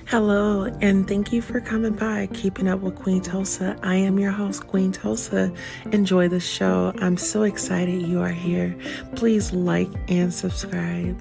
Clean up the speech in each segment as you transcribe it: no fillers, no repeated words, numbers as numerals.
Hello, and thank you for coming by, Keeping Up with Queen Tulsa. I am your host, Queen Tulsa. Enjoy the show. I'm so excited you are here. Please like and subscribe.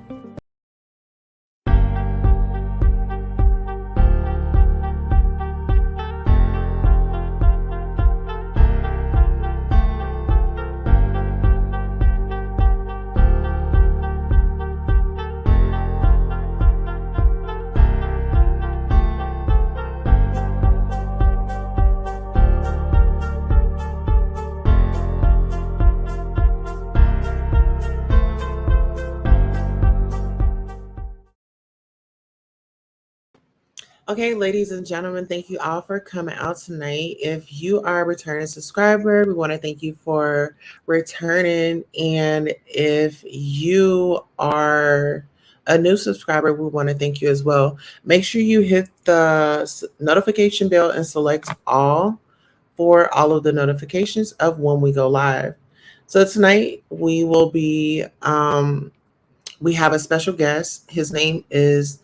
Okay, ladies and gentlemen, thank you all for coming out tonight. If you are a returning subscriber, we want to thank you for returning. And if you are a new subscriber, we want to thank you as well. Make sure you hit the notification bell and select all for all of the notifications of when we go live. So tonight we have a special guest. His name is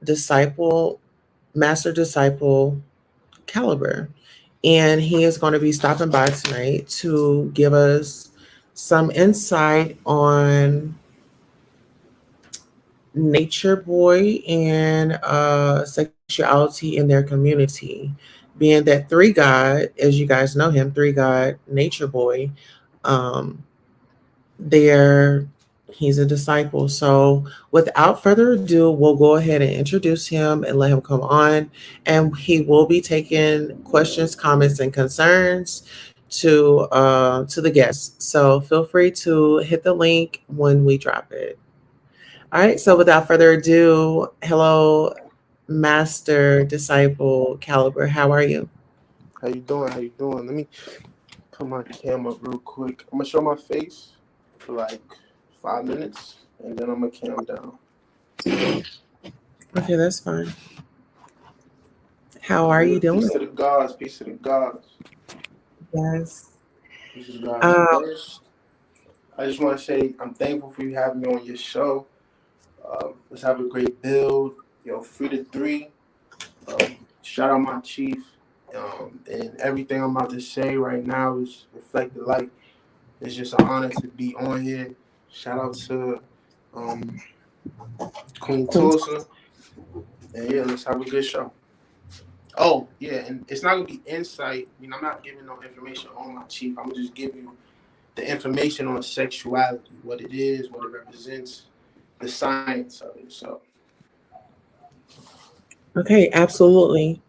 Disciple Master Disciple Caliber. And he is going to be stopping by tonight to give us some insight on Natureboy and sexuality in their community. Being that Three God, as you guys know him, Three God, Natureboy, um, there he's a disciple. So without further ado, we'll go ahead and introduce him and let him come on, and he will be taking questions, comments, and concerns to the guests. So feel free to hit the link when we drop it. All right, so without further ado, hello, Master Disciple Caliber, how are you? How you doing? How you doing? Let me put my camera up real quick. I'm gonna show my face for like 5 minutes, and then I'm gonna cam down. Okay, that's fine. How are you Yeah, peace doing? to the gods. Peace to the gods. Yes. Peace to the gods. Um, First, I just want to say I'm thankful for you having me on your show. Let's have a great build. Yo, free to three. Shout out my chief. And everything I'm about to say right now is reflected like it's just an honor to be on here. Shout out to um, Queen Queen. Tulsa. And yeah, let's have a good show. Oh, yeah, and it's not gonna be insight. I mean, I'm not giving no information on my chief. I'm gonna just give you the information on sexuality, what it is, what it represents, the science of it. So, Okay, absolutely.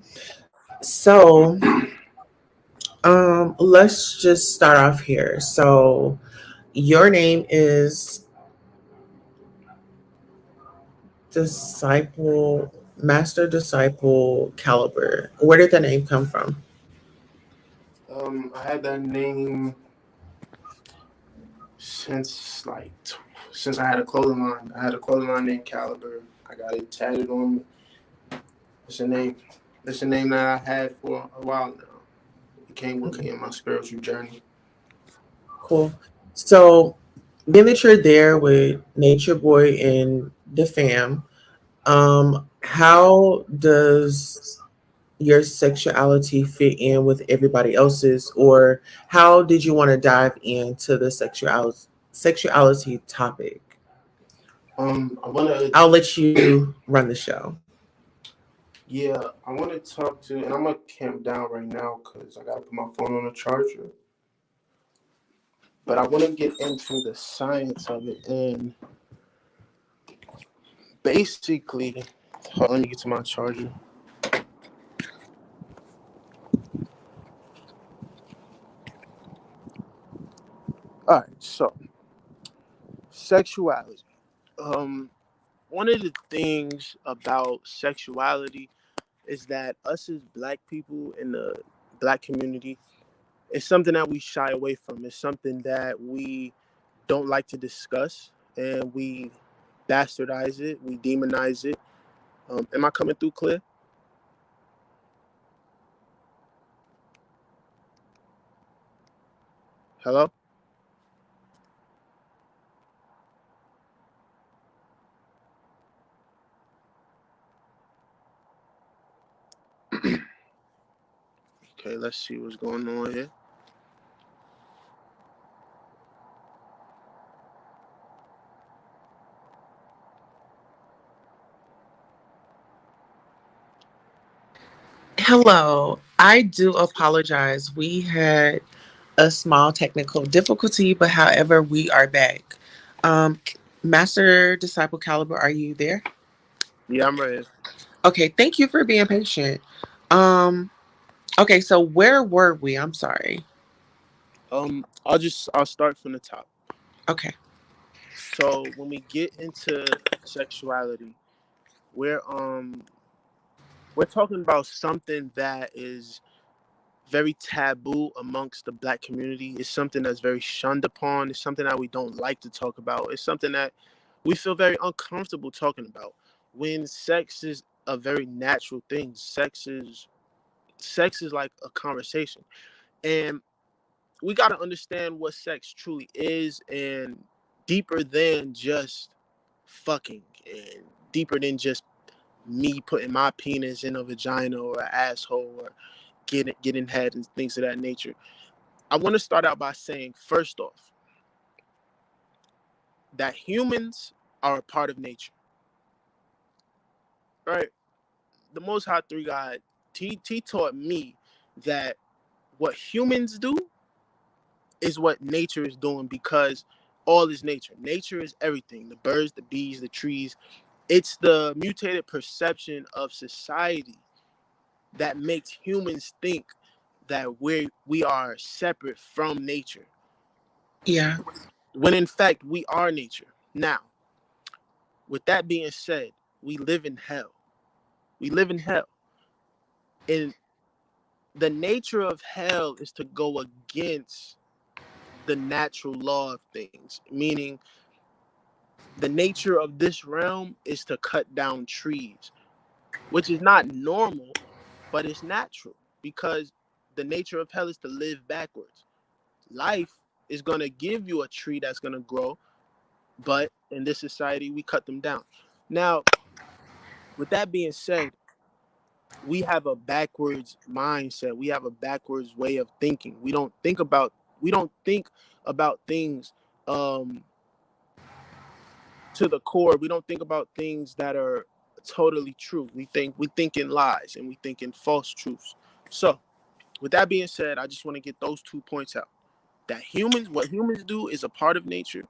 So, let's just start off here. So, your name is Disciple, Master Disciple Caliber. Where did the name come from? I had that name since since I had a clothing line. I had a clothing line named Caliber. I got it tatted on me. It's a name. It's a name that I had for a while now. It came with me Okay, in my spiritual journey. cool. So, being that you're there with Nature Boy and the fam, how does your sexuality fit in with everybody else's, or how did you want to dive into the sexuality topic? I wanna, I'll let you run the show. yeah, I wanna talk to, and I'm gonna camp down right now because I gotta put my phone on the charger. But I wanna get into the science of it, and basically, hold on, let me get to my charger. All right, so sexuality. Um, One of the things about sexuality is that us as black people in the black community, it's something that we shy away from. It's something that we don't like to discuss, and we bastardize it, we demonize it. Am I coming through clear? Hello? Okay, let's see what's going on here. Hello. I do apologize. We had a small technical difficulty, but however, we are back. Um, Master Disciple Caliber, are you there? Yeah, I'm ready. Okay, thank you for being patient. Um, okay, so where were we? I'm sorry. I'll start from the top. Okay. So when we get into sexuality, we're we're talking about something that is very taboo amongst the black community. It's something that's very shunned upon. It's something that we don't like to talk about. It's something that we feel very uncomfortable talking about. When sex is a very natural thing, sex is like a conversation. And we got to understand what sex truly is, and deeper than just fucking, and deeper than just me putting my penis in a vagina or an asshole or getting head and things of that nature. I want to start out by saying, first off, that humans are a part of nature, right? The Most High Three God, he taught me that what humans do is what nature is doing, because all is nature. Nature is everything: the birds, the bees, the trees. It's the mutated perception of society that makes humans think that we are separate from nature, Yeah. when in fact we are nature. Now, with that being said, we live in hell. We live in hell. And the nature of hell is to go against the natural law of things, meaning the nature of this realm is to cut down trees, which is not normal, but it's natural, because the nature of hell is to live backwards. Life is going to give you a tree that's going to grow, but in this society, we cut them down. Now, with that being said, we have a backwards mindset. We have a backwards way of thinking. We don't think about things um to the core. We don't think about things that are totally true. We think in lies, and we think in false truths. So, with that being said, I just want to get those 2 points out. That what humans do is a part of nature,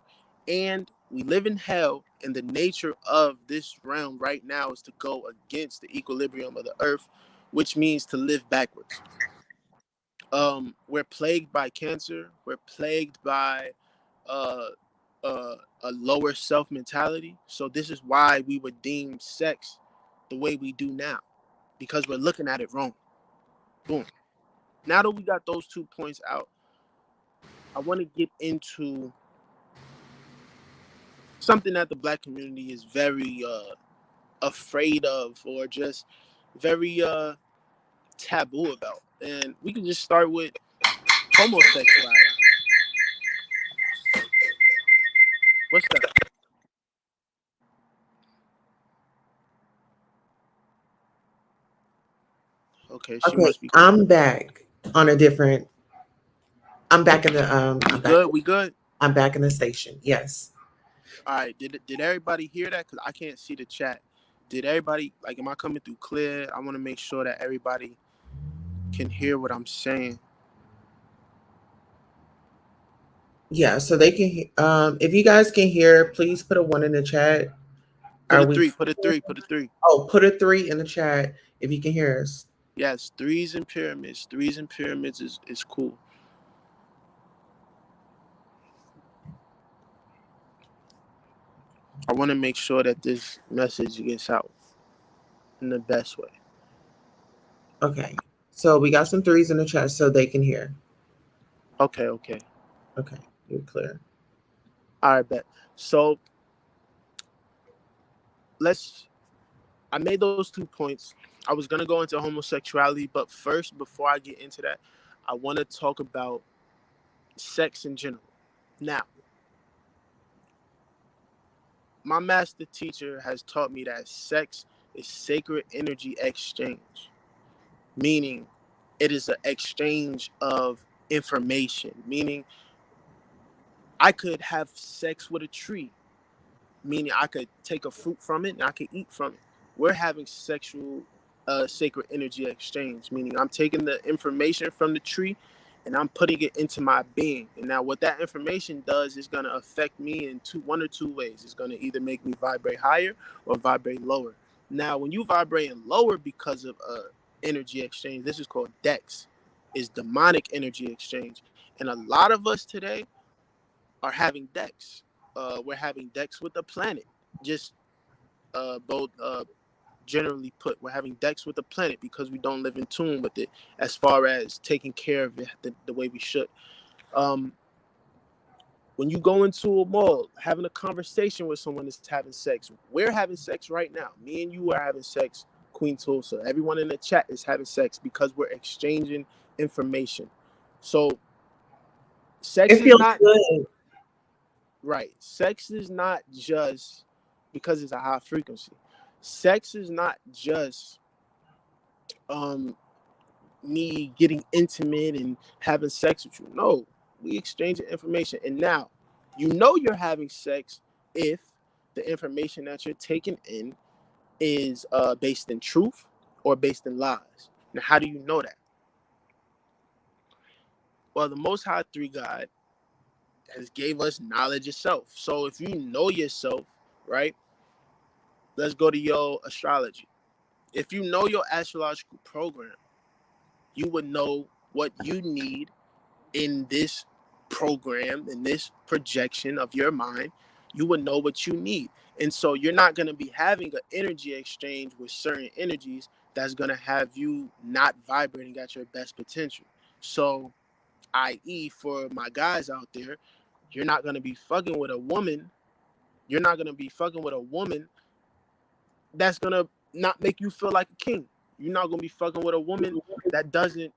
and we live in hell, and the nature of this realm right now is to go against the equilibrium of the earth, which means to live backwards. We're plagued by cancer. We're plagued by uh, a lower self mentality. So this is why we would deem sex the way we do now, because we're looking at it wrong. Boom. Now that we got those 2 points out, I want to get into something that the black community is very afraid of, or just very taboo about. And we can just start with homosexuality. What's that? Okay, she Okay, must be. I'm back on a different. I'm back in the We good? We good? I'm back in the station. Yes. All right. Did everybody hear that? Because I can't see the chat. Did everybody, like, am I coming through clear? I want to make sure that everybody can hear what I'm saying. Yeah, so they can if you guys can hear, please put a 1 in the chat. Put Are a we three. Put a three. Put a three. Oh, put a 3 in the chat if you can hear us. Yes, threes and pyramids. Threes and pyramids is cool. I want to make sure that this message gets out in the best way. Okay. So we got some 3s in the chat so they can hear. Okay, okay. Okay. You're clear. All right, bet. So let's. I made those 2 points. I was gonna go into homosexuality, but first, before I get into that, I want to talk about sex in general. Now, my master teacher has taught me that sex is sacred energy exchange. meaning it is an exchange of information, meaning I could have sex with a tree, meaning I could take a fruit from it and I could eat from it. We're having sexual sacred energy exchange, meaning I'm taking the information from the tree and I'm putting it into my being. And now what that information does is going to affect me in one or two ways. It's going to either make me vibrate higher or vibrate lower. Now, when you vibrate lower because of energy exchange, this is called dex, is demonic energy exchange. And a lot of us today are having decks. We're having decks with the planet. Just both generally put, we're having decks with the planet because we don't live in tune with it as far as taking care of it the way we should. Um, when you go into a mall, having a conversation with someone that's having sex, we're having sex right now. Me and you are having sex, Queen Tulsa. Everyone in the chat is having sex because we're exchanging information. So sex It is feels not good. right. Sex is not just because it's a high frequency. Sex is not just um me getting intimate and having sex with you. No, we exchange information. And now you know you're having sex if the information that you're taking in is based in truth or based in lies. Now, how do you know that? Well, the Most High Three God has gave us knowledge itself. So if you know yourself, right? Let's go to your astrology. If you know your astrological program, you would know what you need in this program, in this projection of your mind. You would know what you need. And so you're not going to be having an energy exchange with certain energies that's going to have you not vibrating at your best potential. So, i.e., for my guys out there, you're not going to be fucking with a woman. You're not going to be fucking with a woman that's gonna not make you feel like a king. You're not gonna be fucking with a woman that doesn't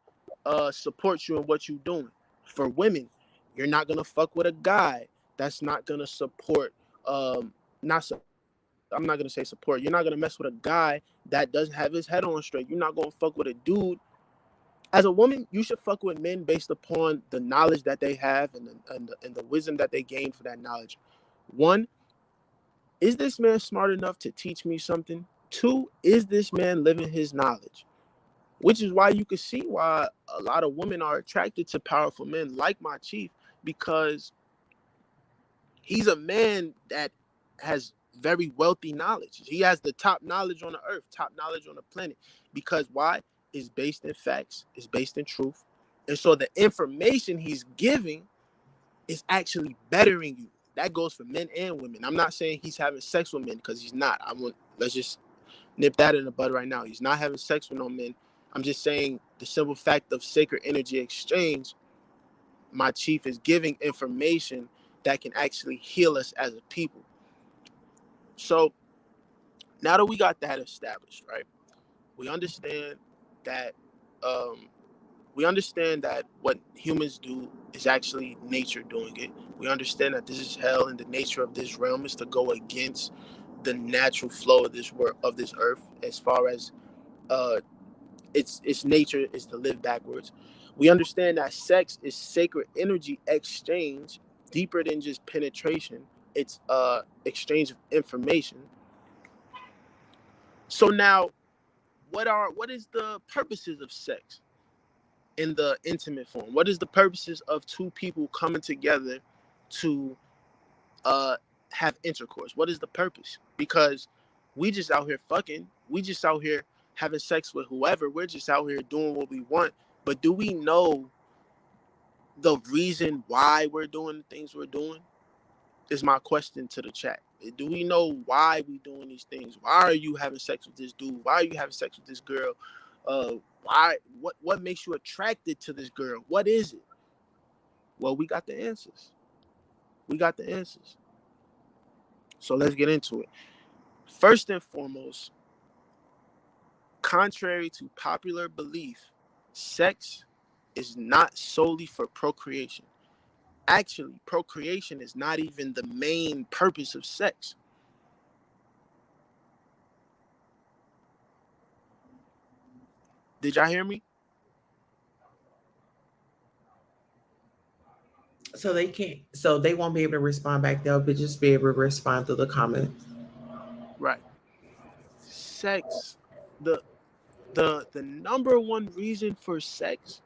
support you in what you're doing. For women, you're not gonna fuck with a guy that's not gonna support. Not I'm not gonna say support. You're not gonna mess with a guy that doesn't have his head on straight. You're not gonna fuck with a dude. As a woman, you should fuck with men based upon the knowledge that they have and the wisdom that they gain for that knowledge. One, is this man smart enough to teach me something? Two, is this man living his knowledge? Which is why you can see why a lot of women are attracted to powerful men like my chief, because he's a man that has very wealthy knowledge. He has the top knowledge on the earth, top knowledge on the planet. Because why? It's based in facts, it's based in truth. And so the information he's giving is actually bettering you. That goes for men and women. I'm not saying he's having sex with men because he's not. Let's just nip that in the bud right now. He's not having sex with no men. I'm just saying the simple fact of sacred energy exchange, my chief is giving information that can actually heal us as a people. So now that we got that established, right? We understand that um, we understand that what humans do is actually nature doing it. We understand that this is hell, and the nature of this realm is to go against the natural flow of this world, of this earth, as far as uh, its nature is to live backwards. We understand that sex is sacred energy exchange, deeper than just penetration. It's exchange of information. So now, what is the purposes of sex in the intimate form? What is the purposes of two people coming together to uh have intercourse? What is the purpose? Because we just out here fucking, we just out here having sex with whoever, we're just out here doing what we want. But do we know the reason why we're doing the things we're doing? Is my question to the chat. Do we know why we doing these things? Why are you having sex with this dude? Why are you having sex with this girl? Why? What makes you attracted to this girl? What is it? Well, we got the answers. We got the answers. So let's get into it. First and foremost, contrary to popular belief, sex is not solely for procreation. Actually, procreation is not even the main purpose of sex. Did y'all hear me? So they can't. So they won't be able to respond back. They'll just be able to respond through the comments. Right. Sex. The the number one reason for sex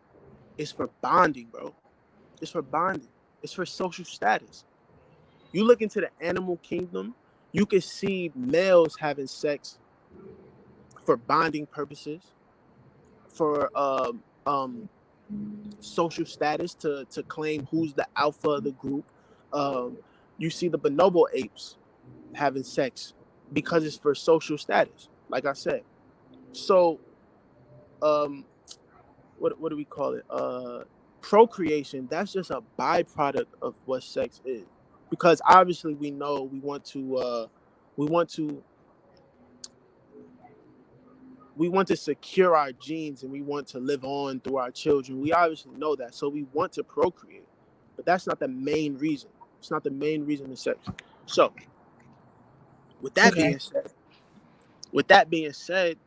is for bonding, bro. It's for bonding. It's for social status. You look into the animal kingdom, you can see males having sex for bonding purposes, for social status to claim who's the alpha of the group. Um, you see the bonobo apes having sex because it's for social status. Like I said, so um, what do we call it? Procreation. That's just a byproduct of what sex is, because obviously we know we want to we want to secure our genes and we want to live on through our children. We obviously know that. So we want to procreate. But that's not the main reason. It's not the main reason of sex. So with that Okay. being said, with that being said,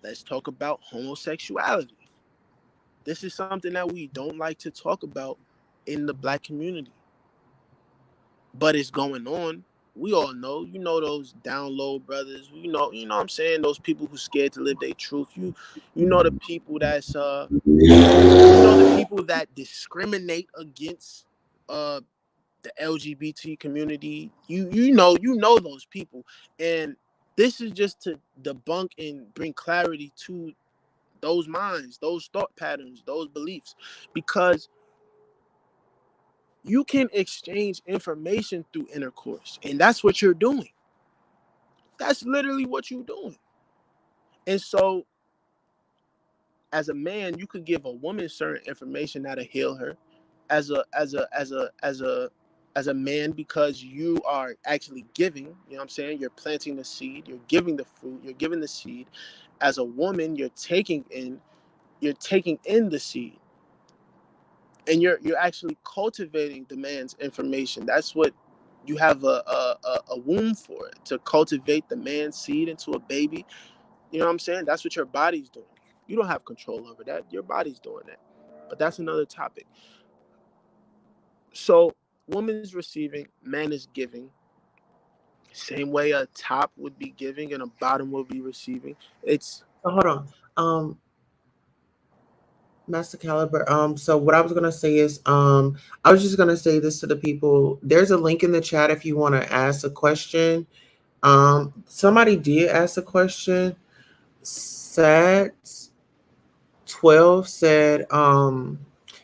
let's talk about homosexuality. This is something that we don't like to talk about in the black community. But it's going on. We all know, those down low brothers. You know what I'm saying? Those people who scared to live their truth. You know the people you know the people that discriminate against uh the LGBT community. You know those people, and this is just to debunk and bring clarity to those minds, those thought patterns, those beliefs, because you can exchange information through intercourse, and that's what you're doing. That's literally what you're doing. And so, as a man, you could give a woman certain information that'll heal her, as a man, because you are actually giving. You know what I'm saying? You're planting the seed. You're giving the fruit. You're giving the seed. As a woman, you're taking in the seed, and you're actually cultivating the man's information. That's what you have a womb for, to cultivate the man's seed into a baby. You know what I'm saying? That's what your body's doing. You don't have control over that. Your body's doing that. But that's another topic. So, woman is receiving, man is giving. Same way a top would be giving and a bottom would be receiving. It's So hold on. Master Caliber. So what I was gonna say is, I was just gonna say this to the people. There's a link in the chat if you want to ask a question. Somebody did ask a question. Sat 12 said,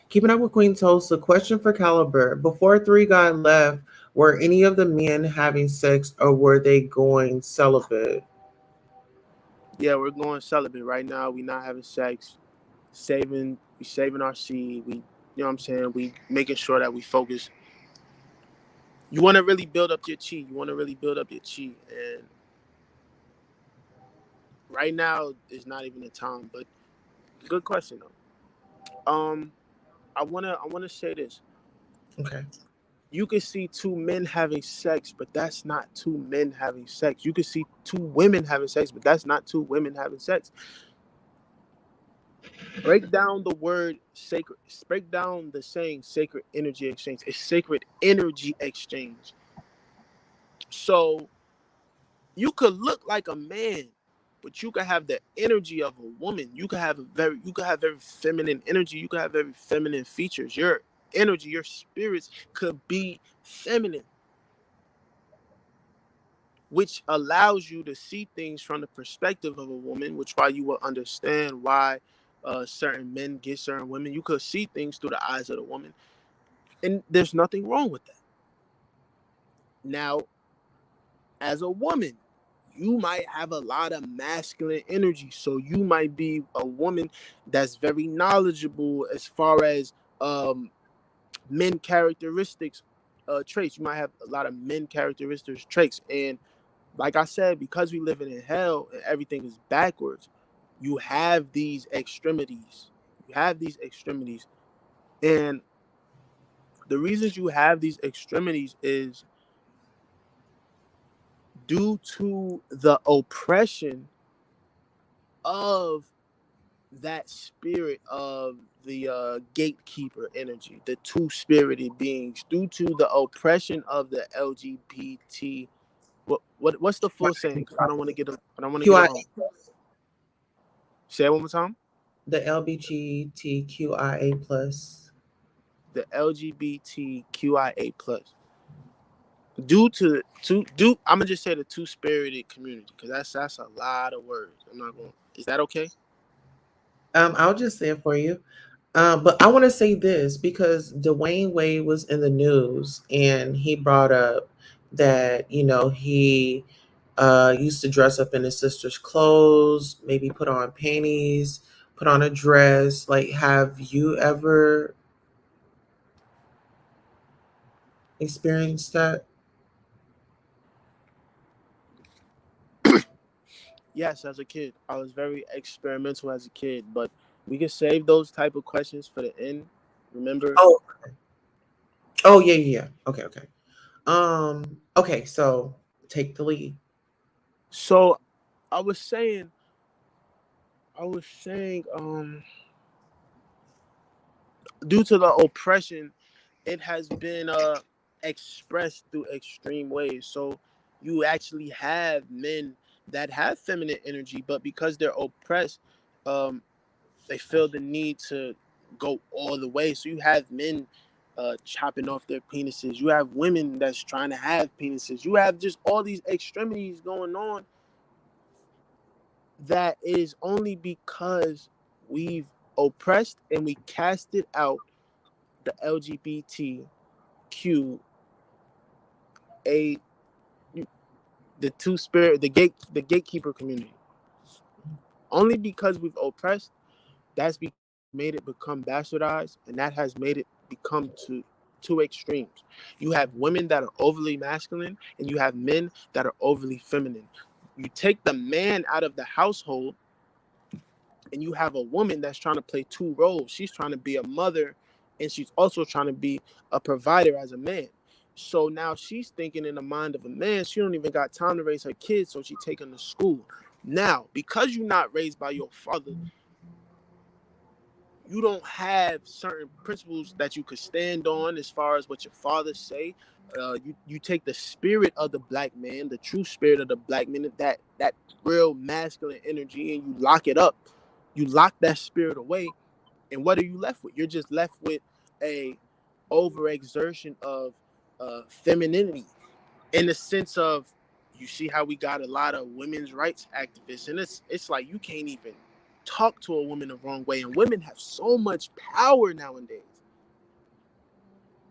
keeping up with Queen Tulsa. Question for Caliber. Before three got left, were any of the men having sex or were they going celibate? Yeah, we're going celibate right now. We not having sex, we saving our seed. We, you know what I'm saying? We making sure that we focus. You want to really build up your chi. You want to really build up your chi, and right now is not even the time. But good question though. I wanna say this. Okay. You can see two men having sex, but that's not two men having sex. You can see two women having sex, but that's not two women having sex. Break down the word sacred. Break down the saying sacred energy exchange. It's sacred energy exchange. So you could look like a man, but you could have the energy of a woman. You could have very feminine energy. You could have very feminine features. Your energy, your spirits could be feminine, which allows you to see things from the perspective of a woman, which why you will understand why certain men get certain women. You could see things through the eyes of the woman, and there's nothing wrong with that. Now, as a woman, you might have a lot of masculine energy, so you might be a woman that's very knowledgeable as far as men characteristics traits. You might have a lot of men characteristics traits, and like I said, because we live in hell and everything is backwards, you have these extremities. You have these extremities. And the reasons you have these extremities is due to the oppression of that spirit of the gatekeeper energy, the two spirited beings, due to the oppression of the LGBT. What's the full saying? Because I don't want to get it QI, wrong. Say it one more time. the LBGTQIA plus. The LGBTQIA plus. Due to do I'm gonna just say the two spirited community because that's a lot of words. I'm not going. Is that okay? I'll just say it for you. But I want to say this because Dwayne Wade was in the news and he brought up that, he used to dress up in his sister's clothes, maybe put on panties, put on a dress. Like, have you ever experienced that? Yes, as a kid, I was very experimental as a kid, but we can save those type of questions for the end. Remember? Oh, oh yeah, yeah, yeah. Okay, okay. Okay, so take the lead. So I was saying, due to the oppression, it has been expressed through extreme ways. So you actually have men that have feminine energy, but because they're oppressed, um, they feel the need to go all the way. So you have men chopping off their penises. You have women that's trying to have penises. You have just all these extremities going on that is only because we've oppressed and we casted out the LGBTQ a the two spirit the gatekeeper community. Only because we've oppressed, made it become bastardized, and that has made it become to two extremes. You have women that are overly masculine and you have men that are overly feminine. You take the man out of the household and you have a woman that's trying to play two roles. She's trying to be a mother and she's also trying to be a provider as a man. So now she's thinking in the mind of a man. She don't even got time to raise her kids, so she take them to school. Now, because you're not raised by your father, you don't have certain principles that you could stand on as far as what your father say. You take the spirit of the black man, the true spirit of the black man, that real masculine energy, and you lock it up. You lock that spirit away, and what are you left with? You're just left with a overexertion of femininity, in the sense of, you see how we got a lot of women's rights activists, and it's like you can't even talk to a woman the wrong way, and women have so much power nowadays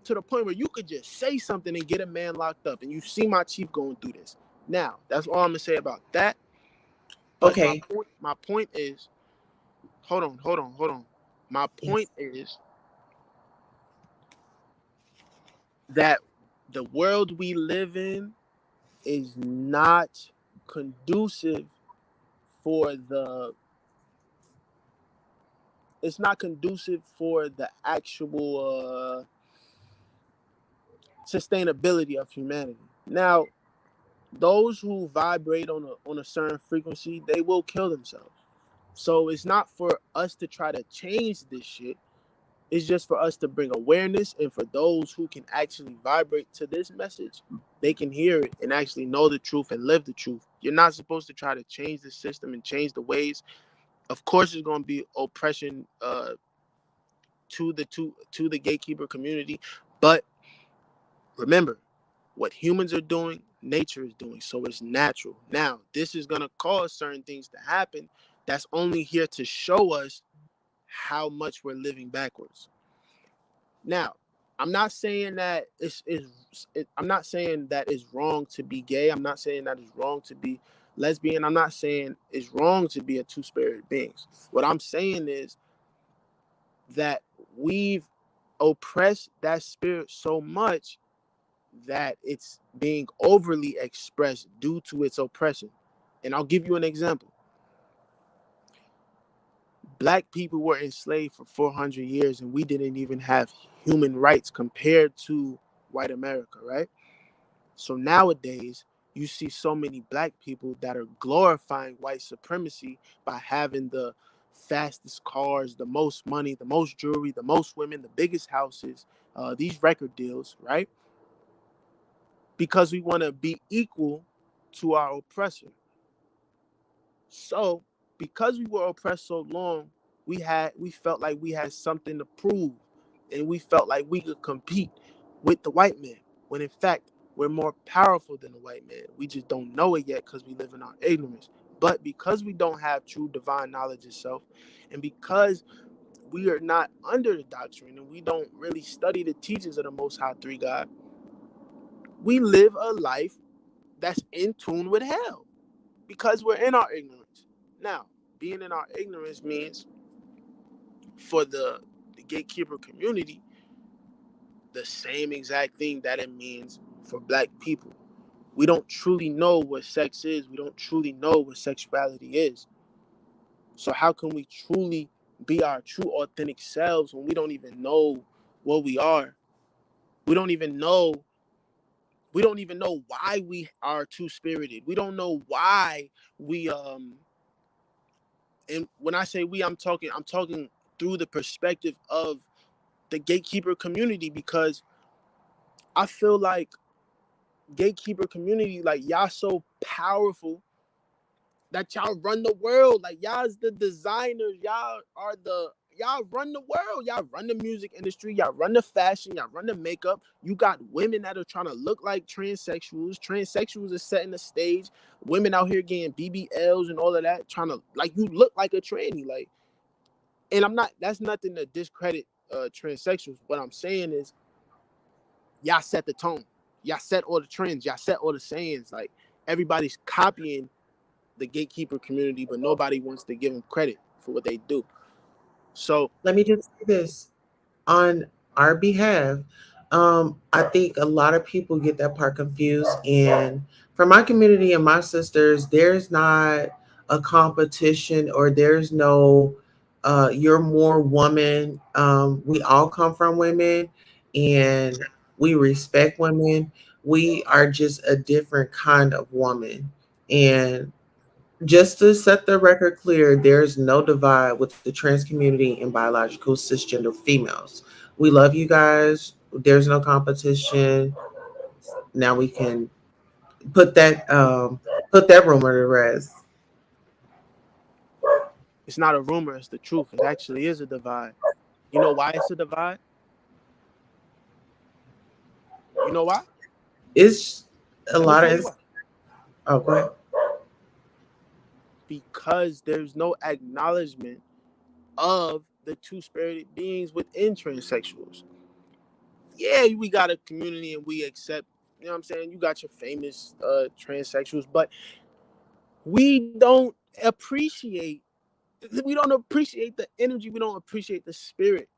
to the point where you could just say something and get a man locked up, and you see my chief going through this. Now that's all I'm gonna say about that. But Okay. my point is, hold on. My point Yes. is that the world we live in is not conducive for the it's not conducive for the actual sustainability of humanity. Now, those who vibrate on a certain frequency, they will kill themselves. So it's not for us to try to change this shit. It's just for us to bring awareness, and for those who can actually vibrate to this message, they can hear it and actually know the truth and live the truth. You're not supposed to try to change the system and change the ways. Of course, there's going to be oppression to the gatekeeper community, but remember, what humans are doing, nature is doing. So it's natural. Now, this is going to cause certain things to happen. That's only here to show us how much we're living backwards. Now, I'm not saying that I'm not saying that it's wrong to be gay. I'm not saying that it's wrong to be lesbian. I'm not saying it's wrong to be a two-spirited beings. What I'm saying is that we've oppressed that spirit so much that it's being overly expressed due to its oppression. And I'll give you an example. Black people were enslaved for 400 years and we didn't even have human rights compared to white America, right? So nowadays, you see so many black people that are glorifying white supremacy by having fastest cars, the most money, the most jewelry, the most women, the biggest houses, these record deals, right? Because we want to be equal to our oppressor. So, because we were oppressed so long, we felt like we had something to prove, and we felt like we could compete with the white man. When in fact, we're more powerful than the white man. We just don't know it yet because we live in our ignorance. But because we don't have true divine knowledge itself, and because we are not under the doctrine and we don't really study the teachings of the Most High Three God, we live a life that's in tune with hell because we're in our ignorance. Now, being in our ignorance means for the gatekeeper community the same exact thing that it means for black people. We don't truly know what sex is. We don't truly know what sexuality is. So how can we truly be our true authentic selves when we don't even know what we are? We don't even know why we are two spirited. We don't know why we and when I say we, I'm talking through the perspective of the gatekeeper community, because I feel like gatekeeper community, like y'all so powerful that y'all run the world. Like y'all's the designers, y'all run the world. Y'all run the music industry, y'all run the fashion, y'all run the makeup. You got women that are trying to look like transsexuals. Transsexuals are setting the stage. Women out here getting BBLs and all of that, trying to like you look like a tranny. Like, and I'm not, that's nothing to discredit transsexuals. What I'm saying is y'all set the tone. Y'all set all the trends. Y'all set all the sayings. Like everybody's copying the gatekeeper community, but nobody wants to give them credit for what they do. So Let me just say this on our behalf. I think a lot of people get that part confused. And for my community and my sisters, there's not a competition or there's no you're more woman. We all come from women and we respect women. We are just a different kind of woman. And just to set the record clear, there's no divide with the trans community and biological cisgender females. We love you guys. There's no competition. Now we can put that rumor to rest. it's not a rumor, it's the truth. It actually is a divide. You know why it's a divide? You know why? It's a Let me lot tell you of why. oh go ahead. Because there's no acknowledgement of the two-spirited beings within transsexuals. Yeah, we got a community and we accept, you know what I'm saying? You got your famous transsexuals, but we don't appreciate the energy, we don't appreciate the spirit.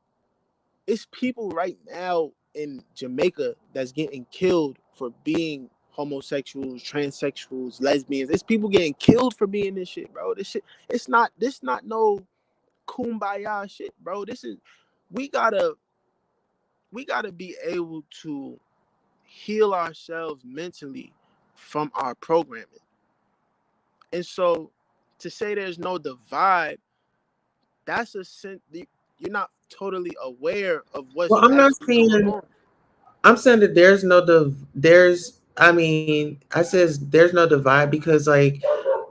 It's people right now in Jamaica that's getting killed for being homosexuals, transsexuals, lesbians. It's people getting killed for being this shit, bro. This not no kumbaya shit, bro. This is we gotta we gotta be able to heal ourselves mentally from our programming. And so to say there's no divide, that's a sense you're not totally aware of what's Well, I'm not actually going saying on. I'm saying that there's no there's I mean, I says there's no divide because like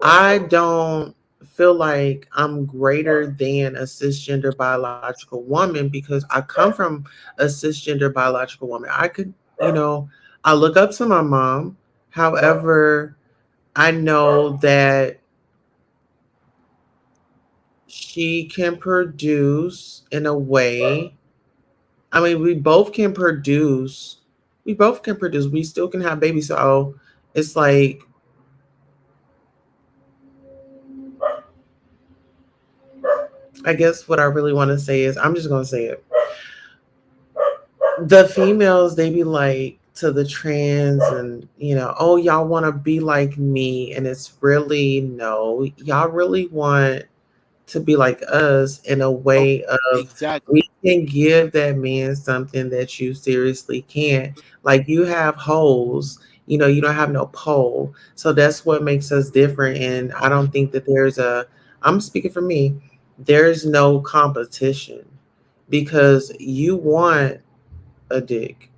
I don't feel like I'm greater than a cisgender biological woman because I come from a cisgender biological woman. I could, you know, I look up to my mom. However, I know that she can produce in a way. I mean, we both can produce. We both can produce. We still can have babies. So it's like, I guess what I really want to say is, I'm just going to say it. The females, they be like to the trans and, oh, y'all want to be like me. And it's really, no, y'all really want to be like us in a Oh, way of exactly. we can give that man something that you seriously can't. Like you have holes, you don't have no pole. So that's what makes us different. And I don't think that I'm speaking for me. there's no competition because you want a dick.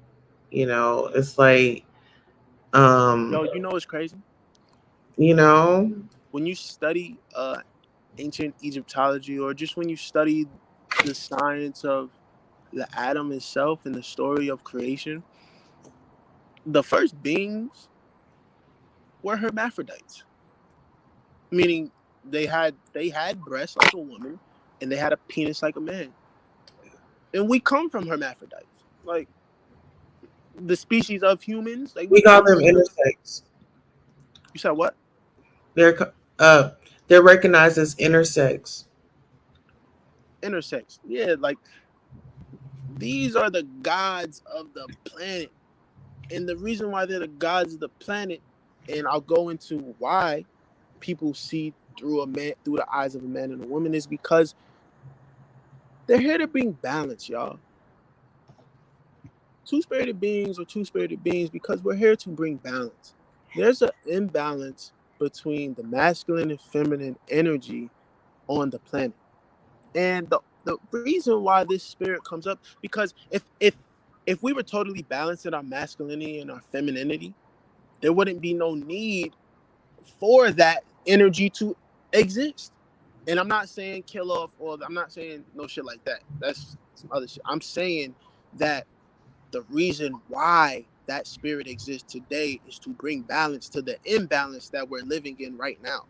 It's like, Yo, um, you know what's crazy? you know, When you study ancient Egyptology, or just when you study the science of the atom itself and the story of creation, the first beings were hermaphrodites, meaning they had breasts like a woman and they had a penis like a man. And we come from hermaphrodites. Like the species of humans, like we we call come them from the. intersex. You said what? They're they're recognized as intersex. Intersex. Yeah, like these are the gods of the planet. And the reason why they're the gods of the planet, and I'll go into why people see through a man through the eyes of a man and a woman, is because they're here to bring balance, y'all. Two-spirited beings are two-spirited beings because we're here to bring balance. There's an imbalance between the masculine and feminine energy on the planet. And the reason why this spirit comes up, because if we were totally balanced in our masculinity and our femininity, there wouldn't be no need for that energy to exist. And I'm not saying kill off, or I'm not saying no shit like that. That's some other shit. I'm saying that the reason why that spirit exists today is to bring balance to the imbalance that we're living in right now.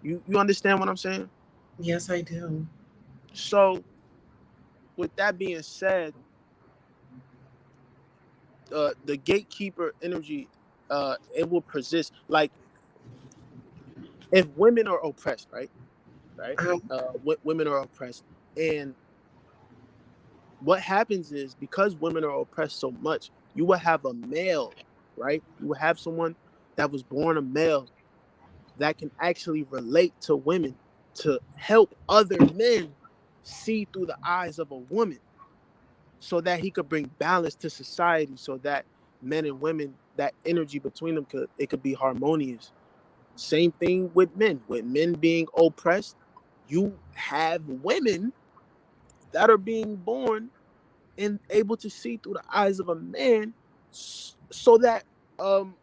You understand what I'm saying? Yes, I do. So with that being said, the gatekeeper energy, it will persist. Like if women are oppressed, right, women are oppressed, and what happens is because women are oppressed so much, you will have a male, right? You will have someone that was born a male that can actually relate to women to help other men see through the eyes of a woman, so that he could bring balance to society, so that men and women, that energy between them, could be harmonious. Same thing with men being oppressed. You have women that are being born and able to see through the eyes of a man, so that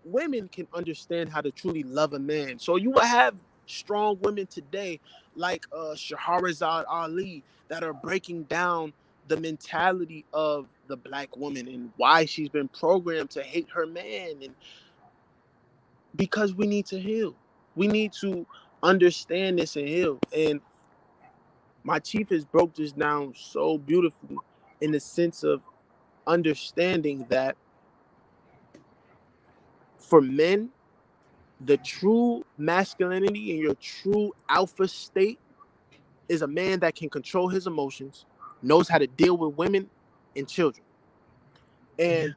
women can understand how to truly love a man. So you will have strong women today like Shahrazad Ali that are breaking down the mentality of the black woman and why she's been programmed to hate her man. And because we need to heal, we need to understand this and heal. And my chief has broke this down so beautifully in the sense of understanding that for men, the true masculinity and your true alpha state is a man that can control his emotions, knows how to deal with women and children. Yeah. And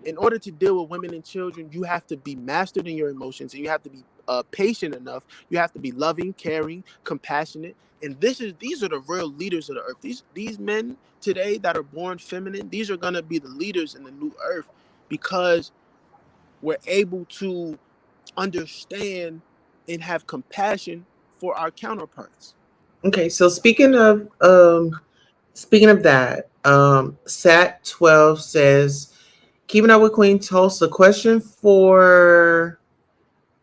in order to deal with women and children, you have to be mastered in your emotions, and you have to be patient enough. You have to be loving, caring, compassionate. And these are the real leaders of the earth. These men today that are born feminine, these are gonna be the leaders in the new earth, because we're able to understand and have compassion for our counterparts. Okay, so speaking of that, Sat 12 says, keeping up with Queen Tulsa. Question for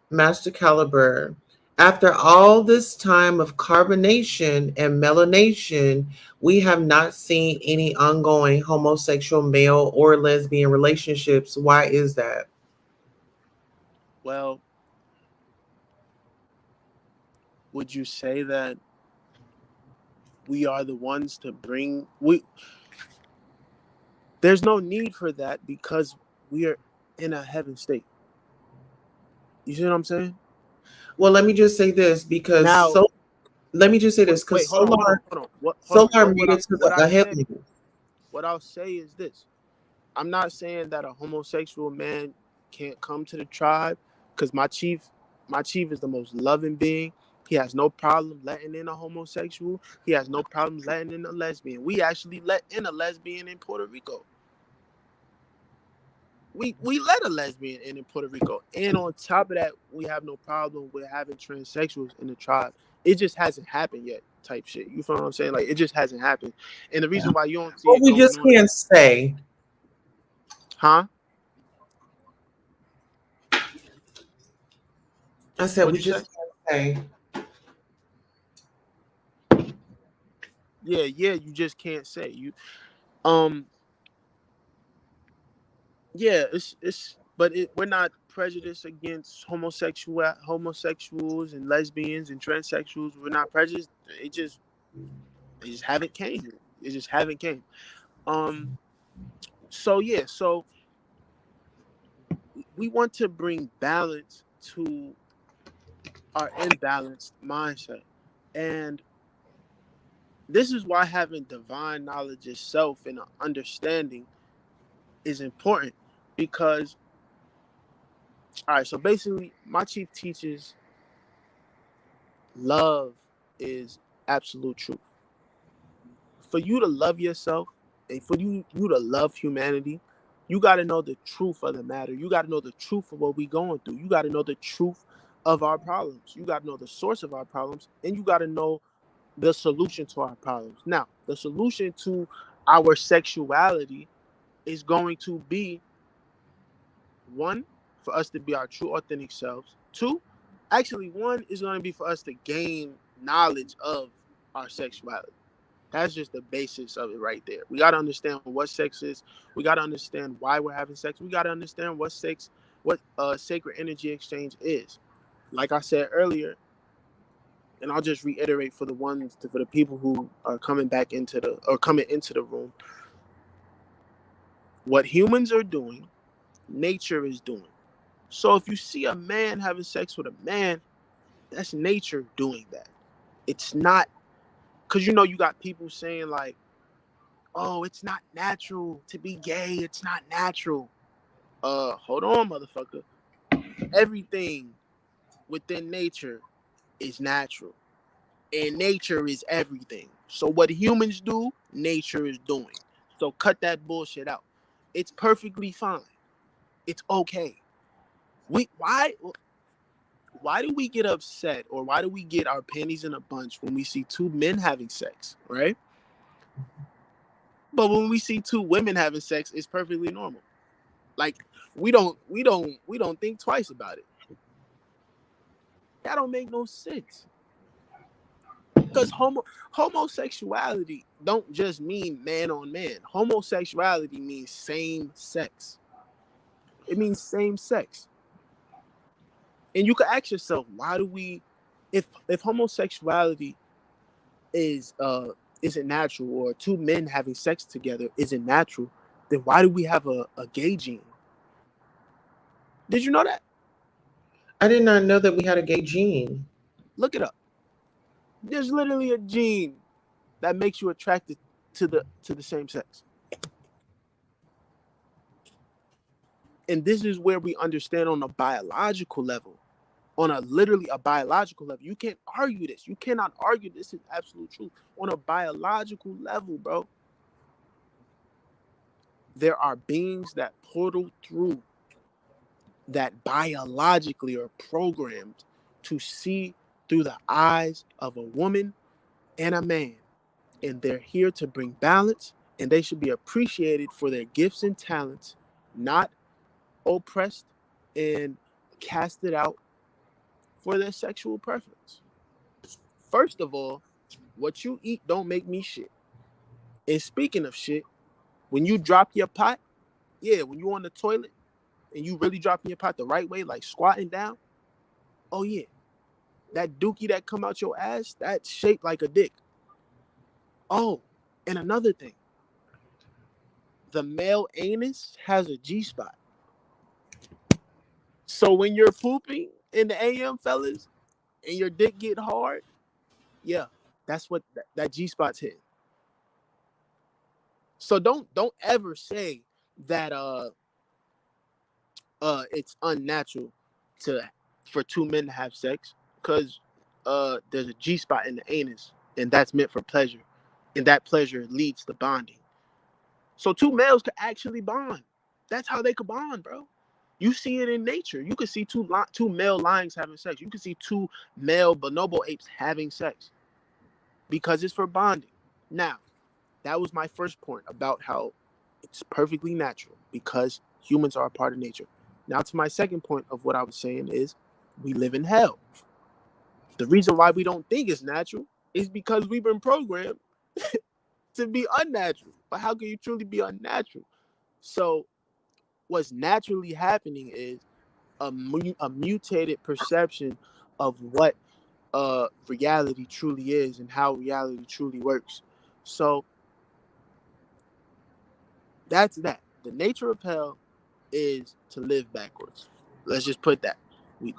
Master Caliber. After all this time of carbonation and melanation, we have not seen any ongoing homosexual male or lesbian relationships. Why is that? Well, would you say that we are the ones to bring we there's no need for that because we are in a heaven state. You see what I'm saying? Well, let me just say this because Now, let me just say this wait, because hold on, hold on, Solar hold on. Solar made it to What I a say, heaven. what I'll say is this. I'm not saying that a homosexual man can't come to the tribe, because my chief is the most loving being. He has no problem letting in a homosexual. He has no problem letting in a lesbian. We actually let in a lesbian in Puerto Rico. We let a lesbian in Puerto Rico. And on top of that, we have no problem with having transsexuals in the tribe. it just hasn't happened yet type shit. You feel what I'm saying? Like, it just hasn't happened. And the reason why you don't see Well, it we going just on, can't say. huh? I said What'd we you say? just can't say. Yeah, you just can't say. Um yeah, we're not prejudiced against homosexuals and lesbians and transsexuals. We're not prejudiced. It just haven't came. It just haven't came. Um so yeah, so we want to bring balance to our imbalanced mindset. And this is why having divine knowledge itself and understanding is important, because all right, so basically my chief teaches love is absolute truth. For you to love yourself and for you to love humanity, you got to know the truth of the matter. You got to know the truth of what we going through. You got to know the truth of our problems. You got to know the source of our problems, and you got to know the solution to our problems. Now, the solution to our sexuality is going to be, one, for us to be our true authentic selves. Two, actually, one is going to be for us to gain knowledge of our sexuality. That's just the basis of it right there. We got to understand what sex is. We got to understand why we're having sex. We got to understand what sacred energy exchange is. Like I said earlier, and I'll just reiterate for the people who are coming into the room. What humans are doing, nature is doing. So if you see a man having sex with a man, that's nature doing that. It's not, because you got people saying like, oh, it's not natural to be gay. It's not natural. Hold on, motherfucker. Everything within nature is natural. And nature is everything. So what humans do, nature is doing. So cut that bullshit out. It's perfectly fine. It's okay. We why do we get upset, or why do we get our panties in a bunch when we see two men having sex, right? But when we see two women having sex, it's perfectly normal. Like, we don't think twice about it. That don't make no sense. Because homosexuality don't just mean man on man. Homosexuality means same sex. It means same sex. And you can ask yourself, why do we, if homosexuality is isn't natural, or two men having sex together isn't natural, then why do we have a gay gene? Did you know that? I did not know that we had a gay gene. Look it up. There's literally a gene that makes you attracted to the same sex. And this is where we understand on a biological level, on a literally a biological level. You can't argue this. You cannot argue this is absolute truth. On a biological level, bro, there are beings that portal through that biologically are programmed to see through the eyes of a woman and a man. And they're here to bring balance, and they should be appreciated for their gifts and talents, not oppressed and casted out for their sexual preference. First of all, what you eat don't make me shit. And speaking of shit, when you drop your pot, yeah, when you on the toilet and you really dropping your pot the right way, like squatting down, oh yeah, that dookie that come out your ass, that's shaped like a dick. Oh, and another thing, the male anus has a G spot. So when you're pooping in the AM, fellas, and your dick get hard, yeah, that's what that G spot's hitting. So don't ever say that it's unnatural to for two men to have sex, because there's a G spot in the anus, and that's meant for pleasure, and that pleasure leads to bonding. So two males could actually bond. That's how they could bond, bro. You see it in nature. You could see two male lions having sex. You could see two male bonobo apes having sex because it's for bonding. Now, that was my first point about how it's perfectly natural because humans are a part of nature. Now, to my second point of what I was saying is we live in hell. The reason why we don't think it's natural is because we've been programmed to be unnatural. But how can you truly be unnatural? So, what's naturally happening is a mutated perception of what reality truly is and how reality truly works. So that's that. The nature of hell is to live backwards. Let's just put that.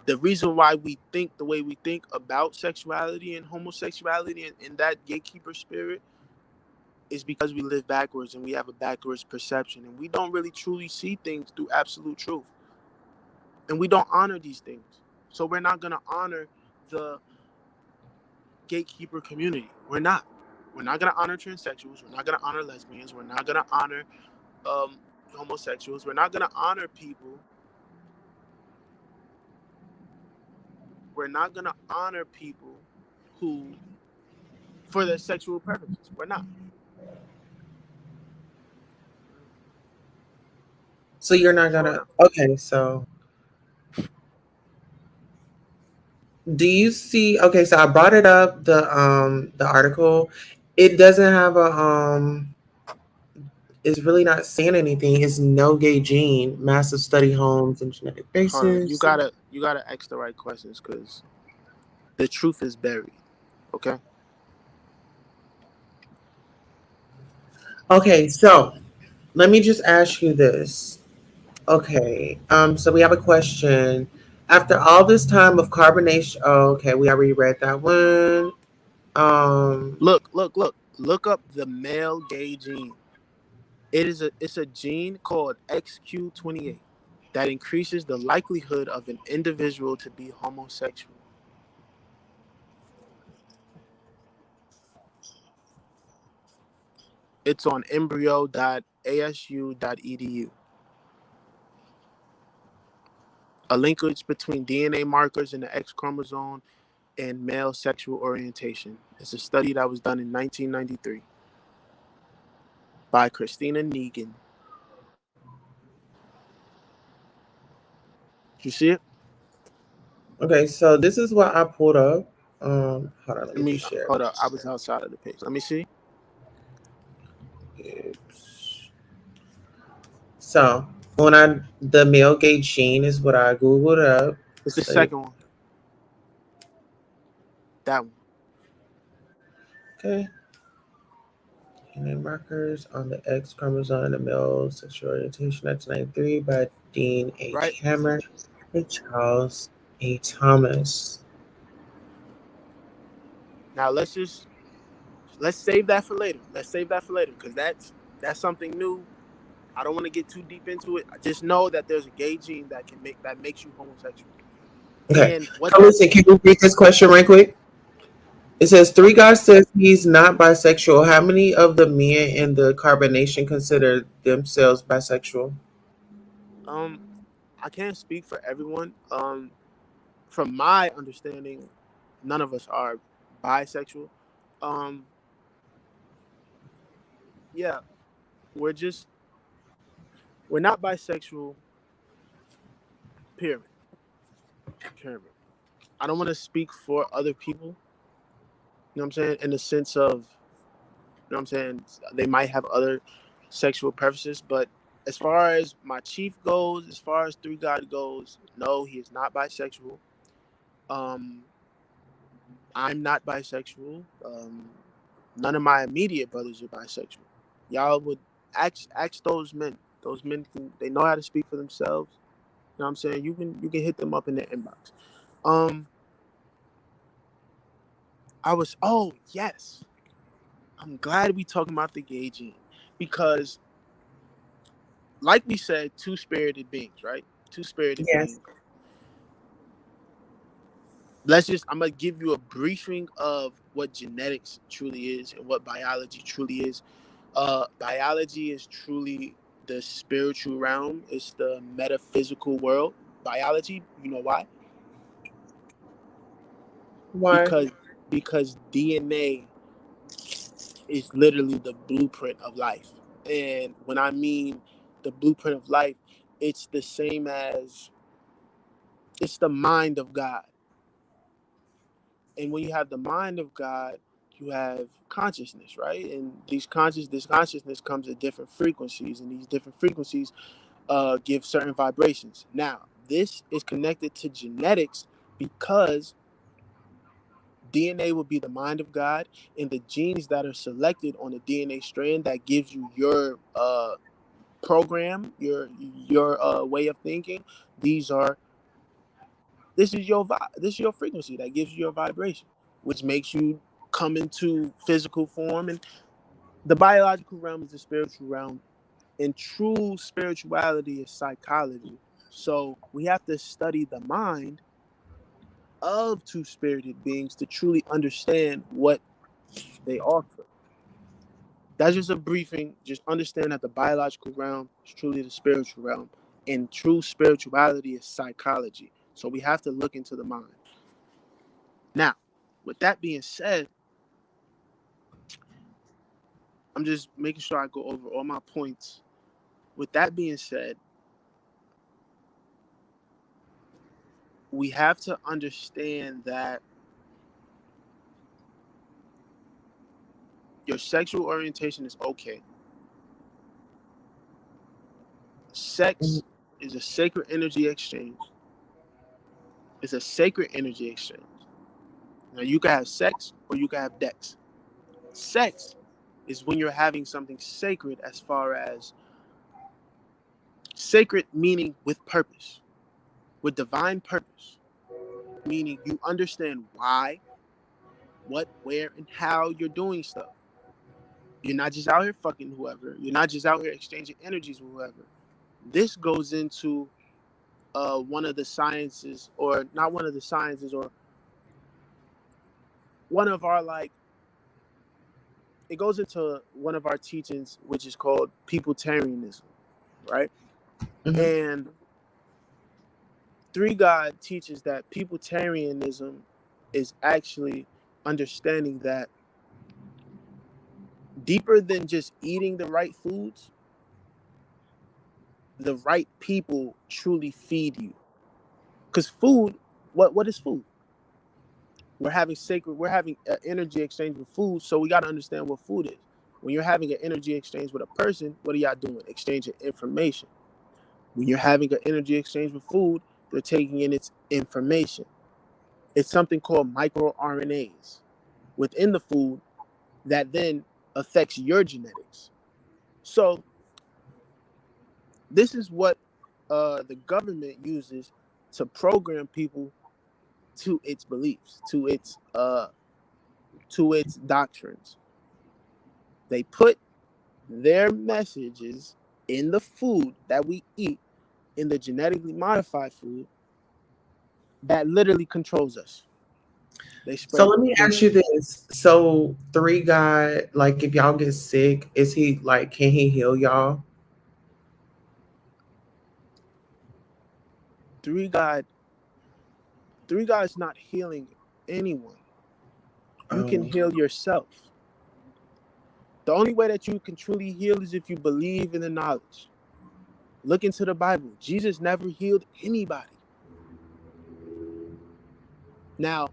The reason why we think the way we think about sexuality and homosexuality and that gatekeeper spirit is because we live backwards and we have a backwards perception and we don't really truly see things through absolute truth. And we don't honor these things. So we're not going to honor the gatekeeper community. We're not. We're not going to honor transsexuals. We're not going to honor lesbians. We're not going to honor um, homosexuals. We're not going to honor people. We're not going to honor people who, for their sexual preferences. We're not. So you're not So we're gonna. not. Okay, so do you see? Okay, so I brought it up the article. It doesn't have a It's really not saying anything. It's no gay gene, massive study homes and genetic Hold on. You bases. gotta you gotta ask the right questions because the truth is buried. Okay. Okay, so let me just ask you this. Okay, so we have a question. After all this time of carbonation, oh, okay, we already read that one. Um, Look up the male gay gene. It's a gene called XQ28 that increases the likelihood of an individual to be homosexual. It's on embryo.asu.edu. A linkage between DNA markers in the X chromosome and male sexual orientation. It's a study that was done in 1993 by Christina Negan. Did you see it? okay, so this is what I pulled up. Hold on, let Let me me just share. hold up. I was outside of the page. Let me see. Oops. So when I the male gay gene is what I googled up. It's the Study. second one. That one. Okay. DNA markers on the X chromosome in the male sexual orientation 1993 by Dean Right? H. Hammer and Charles A. Thomas. Now let's save that for later. Let's save that for later because that's something new. I don't want to get too deep into it. I just know that there's a gay gene that makes you homosexual. Okay. And what So that listen, can you read this question right quick? It says three okay. guys says he's not bisexual. How many of the men in the carbonation consider themselves bisexual? Um I can't speak for everyone. From my understanding, none of us are bisexual. Um yeah, we're just we're not bisexual, period. Period. I don't want to speak for other people, you know what I'm saying, in the sense of, you know what I'm saying, they might have other sexual preferences, but as far as my chief goes, as far as Three God goes, no, he is not bisexual. Um, I'm not bisexual. None of my immediate brothers are bisexual. Y'all would ask those men. Those men they know how to speak for themselves. You know what I'm saying? You can hit them up in their inbox. Um, oh yes, I'm glad we talking about the gay gene because, like we said, two spirited beings, right? Two spirited Yes. beings. I'm gonna give you a briefing of what genetics truly is and what biology truly is. Biology is truly the spiritual realm. It's the metaphysical world. Biology, you know why? Why? Because DNA is literally the blueprint of life. And when I mean the blueprint of life, it's the same as it's the mind of God. And when you have the mind of God, you have consciousness, right? And this consciousness comes at different frequencies, and these different frequencies give certain vibrations. Now, this is connected to genetics because DNA will be the mind of God, and the genes that are selected on the DNA strand that gives you your program, your way of thinking. These are this is your frequency that gives you your vibration, which makes you come into physical form. And the biological realm is the spiritual realm, and true spirituality is psychology. So we have to study the mind of two spirited beings to truly understand what they offer. That's just a briefing. Just understand that the biological realm is truly the spiritual realm, and true spirituality is psychology. So we have to look into the mind. Now, with that being said, I'm just making sure I go over all my points. With that being said, we have to understand that your sexual orientation is okay. Mhm. Sex is a sacred energy exchange. It's a sacred energy exchange. Now, you can have sex or you can have dex. Sex is when you're having something sacred, as far as sacred meaning with purpose, with divine purpose, meaning you understand why, what, where, and how you're doing stuff. You're not just out here fucking whoever. You're not just out here exchanging energies with whoever. This goes into one of the sciences, or not one of the sciences, or one of our like. It goes into one of our teachings, which is called peopletarianism, right? Mhm. And Three God teaches that peopletarianism is actually understanding that deeper than just eating the right foods, the right people truly feed you. Because food, what is food? We're having an energy exchange with food, so we got to understand what food is. When you're having an energy exchange with a person, what are y'all doing? Exchanging information. When you're having an energy exchange with food, they're taking in its information. It's something called microRNAs within the food that then affects your genetics. So this is what the government uses to program people to its beliefs, to its doctrines. They put their messages in the food that we eat, in the genetically modified food that literally controls us. They So spread let me they ask you this. So three God, like if y'all get sick, is he like can he heal y'all? three God three God is not healing anyone. You can Oh. heal yourself. The only way that you can truly heal is if you believe in the knowledge. Look into the Bible. Jesus never healed anybody. Now,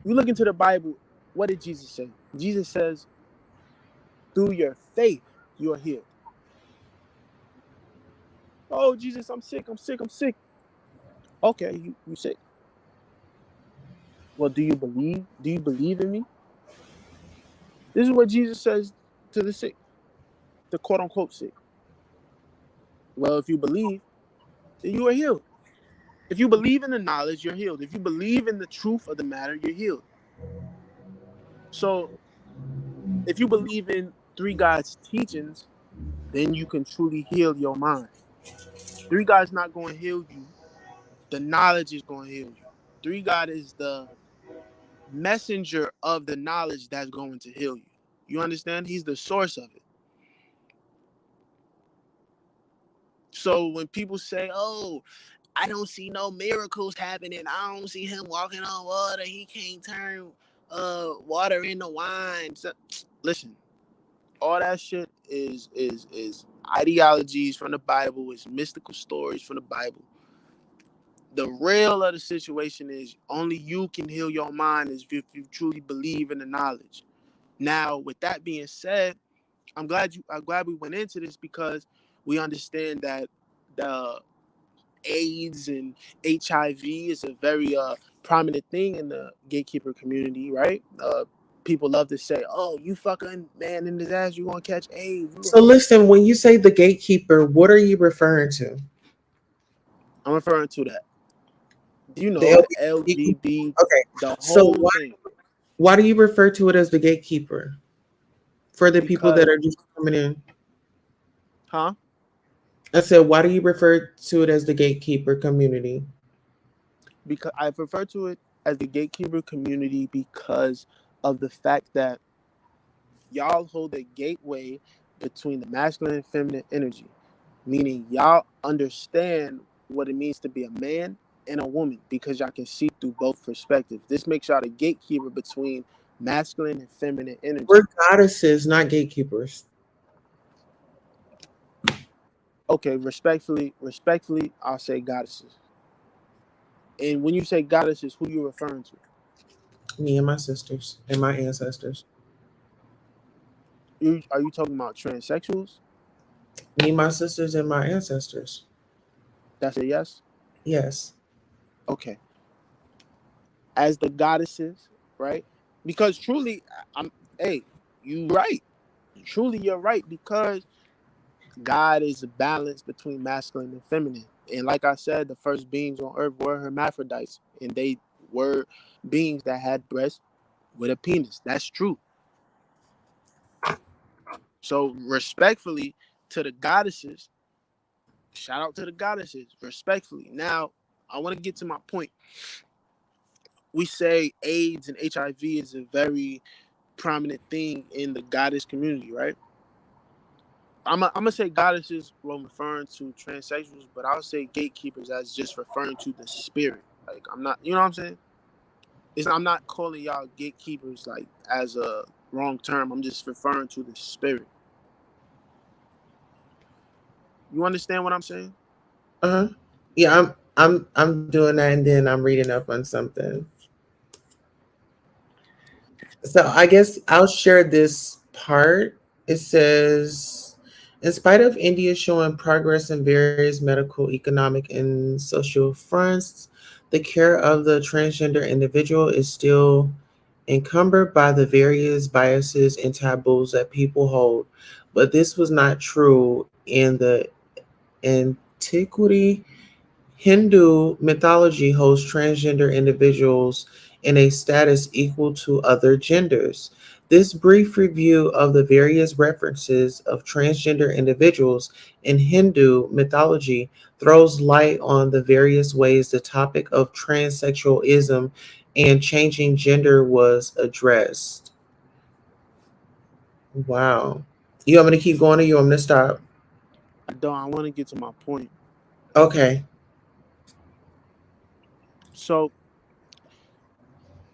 you look into the Bible, what did Jesus say? Jesus says, through your faith, you are healed. Oh, Jesus, I'm sick, I'm sick, I'm sick. Okay, you sick. Well, do you believe? Do you believe in me? This is what Jesus says to the sick, the quote unquote sick. Well, if you believe, then you are healed. If you believe in the knowledge, you're healed. If you believe in the truth of the matter, you're healed. So if you believe in three God's teachings, then you can truly heal your mind. Three God's not going to heal you. The knowledge is going to heal you. Three God is the messenger of the knowledge that's going to heal you. You understand? He's the source of it. So when people say, "Oh, I don't see no miracles happening. I don't see him walking on water. He can't turn water into wine." So, listen, all that shit is ideologies from the Bible. It's mystical stories from the Bible. The real of the situation is only you can heal your mind is if you truly believe in the knowledge. Now, with that being said, I'm glad we went into this because we understand that the AIDS and HIV is a very prominent thing in the gatekeeper community, right? People love to say, "Oh, you fucking man in his ass, you gonna catch AIDS." So listen, when you say the gatekeeper, what are you referring to? I'm referring to that. You The know, the LGBT. LGBT, Okay. the So whole thing, why do you refer to it as the gatekeeper for the people because, that are just coming in? huh? I said, why do you refer to it as the gatekeeper community? Because I refer to it as the gatekeeper community because of the fact that y'all hold a gateway between the masculine and feminine energy, meaning y'all understand what it means to be a man and a woman because y'all can see through both perspectives. This makes y'all the gatekeeper between masculine and feminine energy. We're goddesses, not gatekeepers. Okay, respectfully, I'll say goddesses. And when you say goddesses, who you referring to? Me and my sisters and my ancestors. Are you talking about transsexuals? Me, my sisters, and my ancestors. That's a yes. Yes. Okay, as the goddesses, right? Because truly, I'm. Hey, you right. Truly, you're right because God is a balance between masculine and feminine. And like I said, the first beings on earth were hermaphrodites, and they were beings that had breasts with a penis. That's true. So, respectfully to the goddesses, shout out to the goddesses, respectfully. Now, I want to get to my point. We say AIDS and HIV is a very prominent thing in the goddess community, right? I'm gonna say goddesses when referring to transsexuals, but I'll say gatekeepers as just referring to the spirit. Like I'm not, you know what I'm saying? I'm not calling y'all gatekeepers like as a wrong term. I'm just referring to the spirit. You understand what I'm saying? Uh-huh. Yeah, I'm doing that and then I'm reading up on something. So I guess I'll share this part. It says, in spite of India showing progress in various medical, economic, and social fronts, the care of the transgender individual is still encumbered by the various biases and taboos that people hold. But this was not true in the antiquity. Hindu mythology holds transgender individuals in a status equal to other genders. This brief review of the various references of transgender individuals in Hindu mythology throws light on the various ways the topic of transsexualism and changing gender was addressed. Wow. You want me to keep going or you want me to stop? I don't. I want to get to my point. Okay. So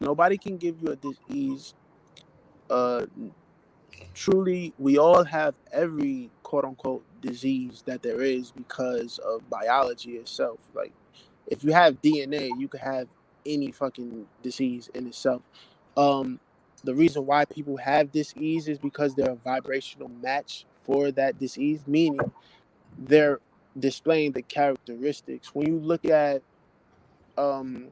nobody can give you a disease. Uh, truly, we all have every quote unquote disease that there is because of biology itself. Like, if you have DNA, you could have any fucking disease in itself. Um, the reason why people have disease is because they're a vibrational match for that disease, meaning they're displaying the characteristics. Um,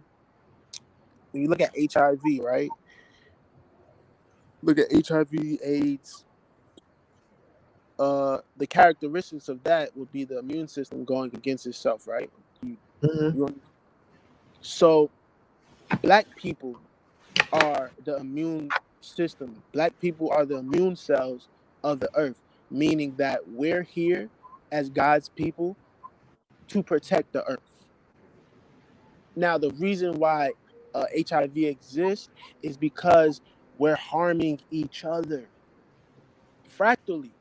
when you look at HIV, right? Look at HIV, AIDS, the characteristics of that would be the immune system going against itself, right? You, Hmm. you so black people are the immune system. Black people are the immune cells of the earth, meaning that we're here as God's people to protect the earth. Now, the reason why HIV exists is because we're harming each other fractally.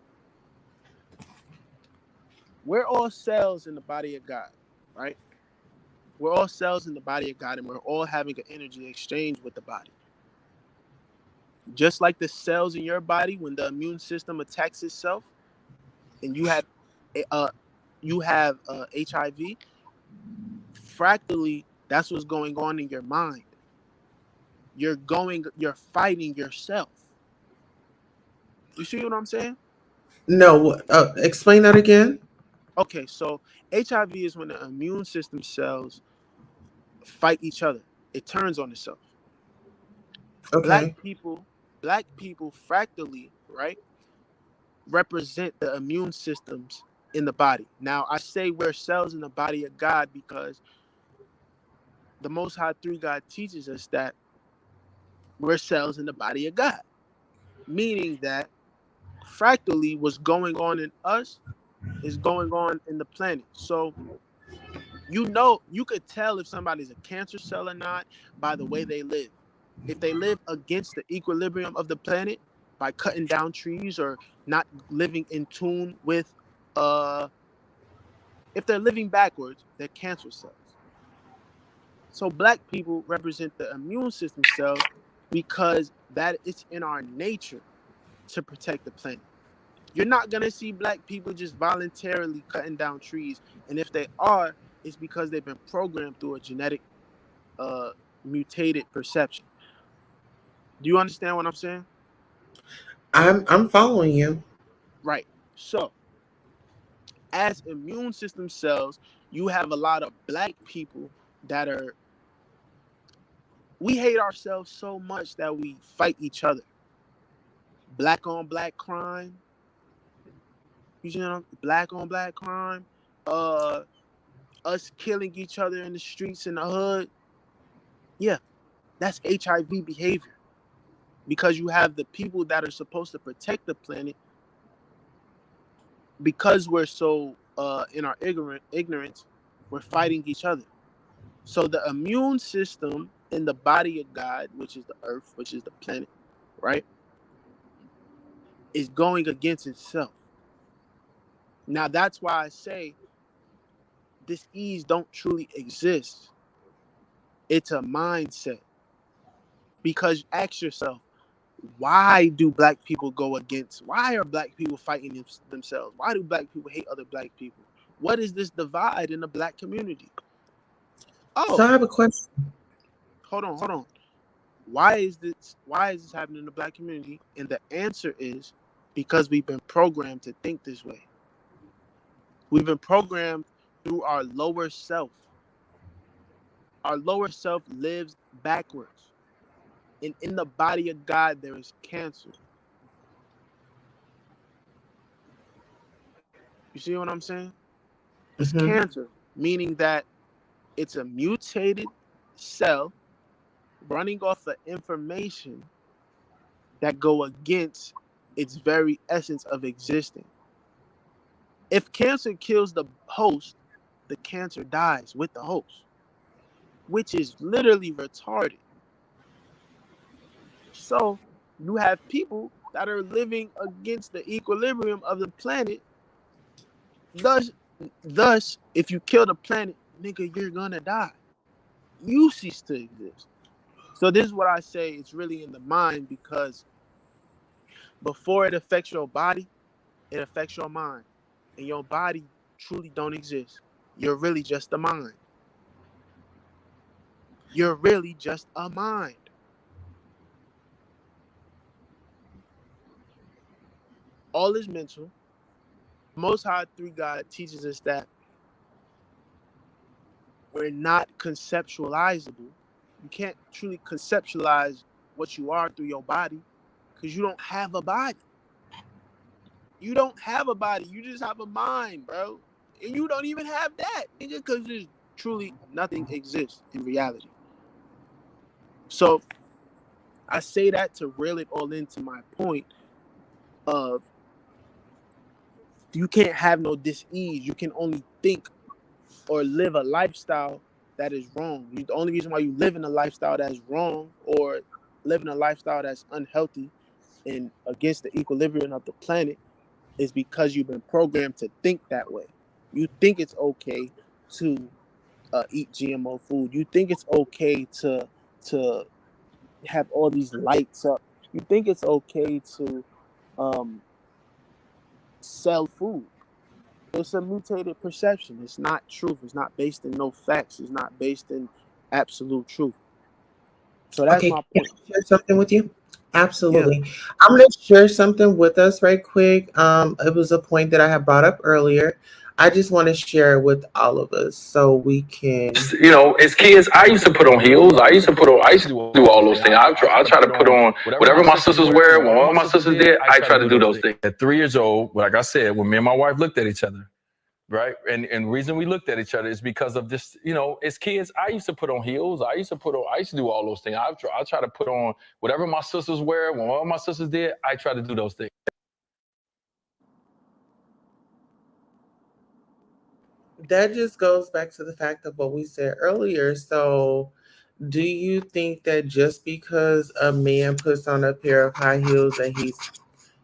We're all cells in the body of God, right? We're all cells in the body of God, and we're all having an energy exchange with the body. Just like the cells in your body, when the immune system attacks itself, and uh, you have HIV, fractally, that's what's going on in your mind. You're fighting yourself. You see what I'm saying? No, explain that again. Okay, so HIV is when the immune system cells fight each other. It turns on itself. Black Okay. people, black people fractally, right, represent the immune systems in the body. Now, I say we're cells in the body of God because the Most High Three God teaches us that we're cells in the body of God, meaning that fractally what's going on in us is going on in the planet. So you could tell if somebody's a cancer cell or not by the way they live. If they live against the equilibrium of the planet by cutting down trees or not living in tune with uh if they're living backwards, they're cancer cells. So black people represent the immune system cells because that it's in our nature to protect the planet. You're not gonna see black people just voluntarily cutting down trees, and if they are, it's because they've been programmed through a genetic, uh, mutated perception. Do you understand what I'm saying? I'm following you. Right. So, as immune system cells, you have a lot of black people that are. We hate ourselves so much that we fight each other. Black on black crime. You know, black on black crime. Uh, us killing each other in the streets in the hood. Yeah, that's HIV behavior because you have the people that are supposed to protect the planet because we're so in our ignorance, we're fighting each other. So the immune system in the body of God, which is the earth, which is the planet, right, is going against itself. Now that's why I say this ease don't truly exist. It's a mindset. Because ask yourself, why do black people go against? Why are black people fighting themselves? Why do black people hate other black people? What is this divide in the black community? So Oh, I have a question. hold on. Why is this happening in the black community? And the answer is because we've been programmed to think this way. We've been programmed through our lower self. Our lower self lives backwards. And in the body of God, there is cancer. You see what I'm saying? It's Hmm. cancer, meaning that it's a mutated cell running off the information that go against its very essence of existing. If cancer kills the host, the cancer dies with the host, which is literally retarded. So you have people that are living against the equilibrium of the planet. Thus, thus, if you kill the planet, nigga, you're gonna die. You cease to exist. So this is what I say. It's really in the mind because before it affects your body, it affects your mind, and your body truly don't exist. You're really just a mind. You're really just a mind. All is mental. Most High Three God teaches us that we're not conceptualizable. You can't truly conceptualize what you are through your body because you don't have a body. You don't have a body. You just have a mind, bro. And you don't even have that, nigga, because there's truly nothing exists in reality. So I say that to reel it all into my point of you can't have no dis-ease. You can only think or live a lifestyle that is wrong. The only reason why you live in a lifestyle that's wrong or live in a lifestyle that's unhealthy and against the equilibrium of the planet is because you've been programmed to think that way. You think it's okay to eat GMO food. You think it's okay to have all these lights up. You think it's okay to um, sell food. It's a mutated perception. It's not truth. It's not based in no facts. It's not based in absolute truth. So that's Okay, my can point. I share something with you? Yeah. Absolutely. I'm going to share something with us right quick. It was a point that I had brought up earlier. I just want to share it with all of us so we can. You know, as kids, I used to put on heels. I used to do all those things. I try to put on whatever my sisters wear. When one of my sisters did, I try to do those things. At 3 years old, like I said, when me and my wife looked at each other, right? And the reason we looked at each other is because of this, you know, as kids, I used to put on heels. I used to do all those things. I try to put on whatever my sisters wear. When one of my sisters did, I try to do those things. That just goes back to the fact of what we said earlier. So, do you think that just because a man puts on a pair of high heels that he's,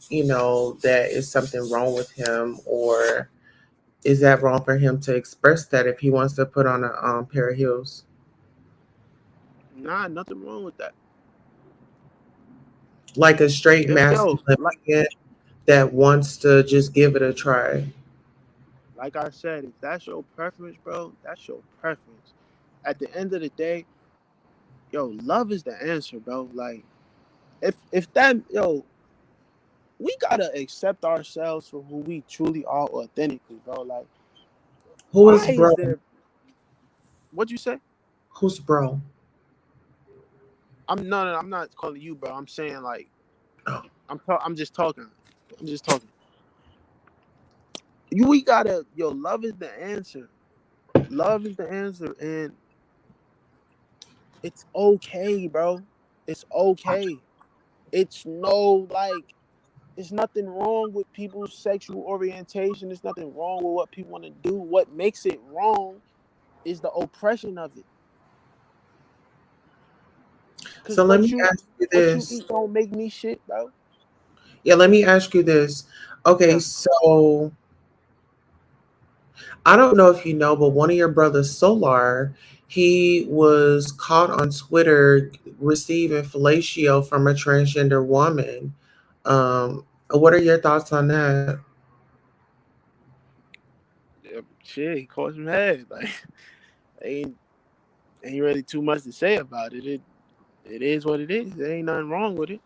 that is something wrong with him, or is that wrong for him to express that if he wants to put on a pair of heels? Nah, nothing wrong with that. Like a straight If yo, masculine man that wants to just give it a try. like I said, if that's your preference, bro, that's your preference. At the end of the day, yo, love is the answer, bro. Like if that yo, we gotta accept ourselves for who we truly are authentically, bro. Like, Who is why bro? is there what you say? Who's bro? I'm no, I'm not calling you, bro. I'm saying like Oh, I'm just talking. I'm just talking. We gotta yo, love is the answer. Love is the answer, and it's okay, bro. It's okay. It's no like there's nothing wrong with people's sexual orientation. There's nothing wrong with what people want to do. What makes it wrong is the oppression of it. Cause so let me ask you what you this. eat don't make me shit, bro. Yeah, let me ask you this. Okay, Yeah. so I don't know if you know, but one of your brothers, Solar, he was caught on Twitter receiving fellatio from a transgender woman. What are your thoughts on that? Yeah, shit, he caused some head. Like ain't ain't really too much to say about it. It is what it is. There ain't nothing wrong with it.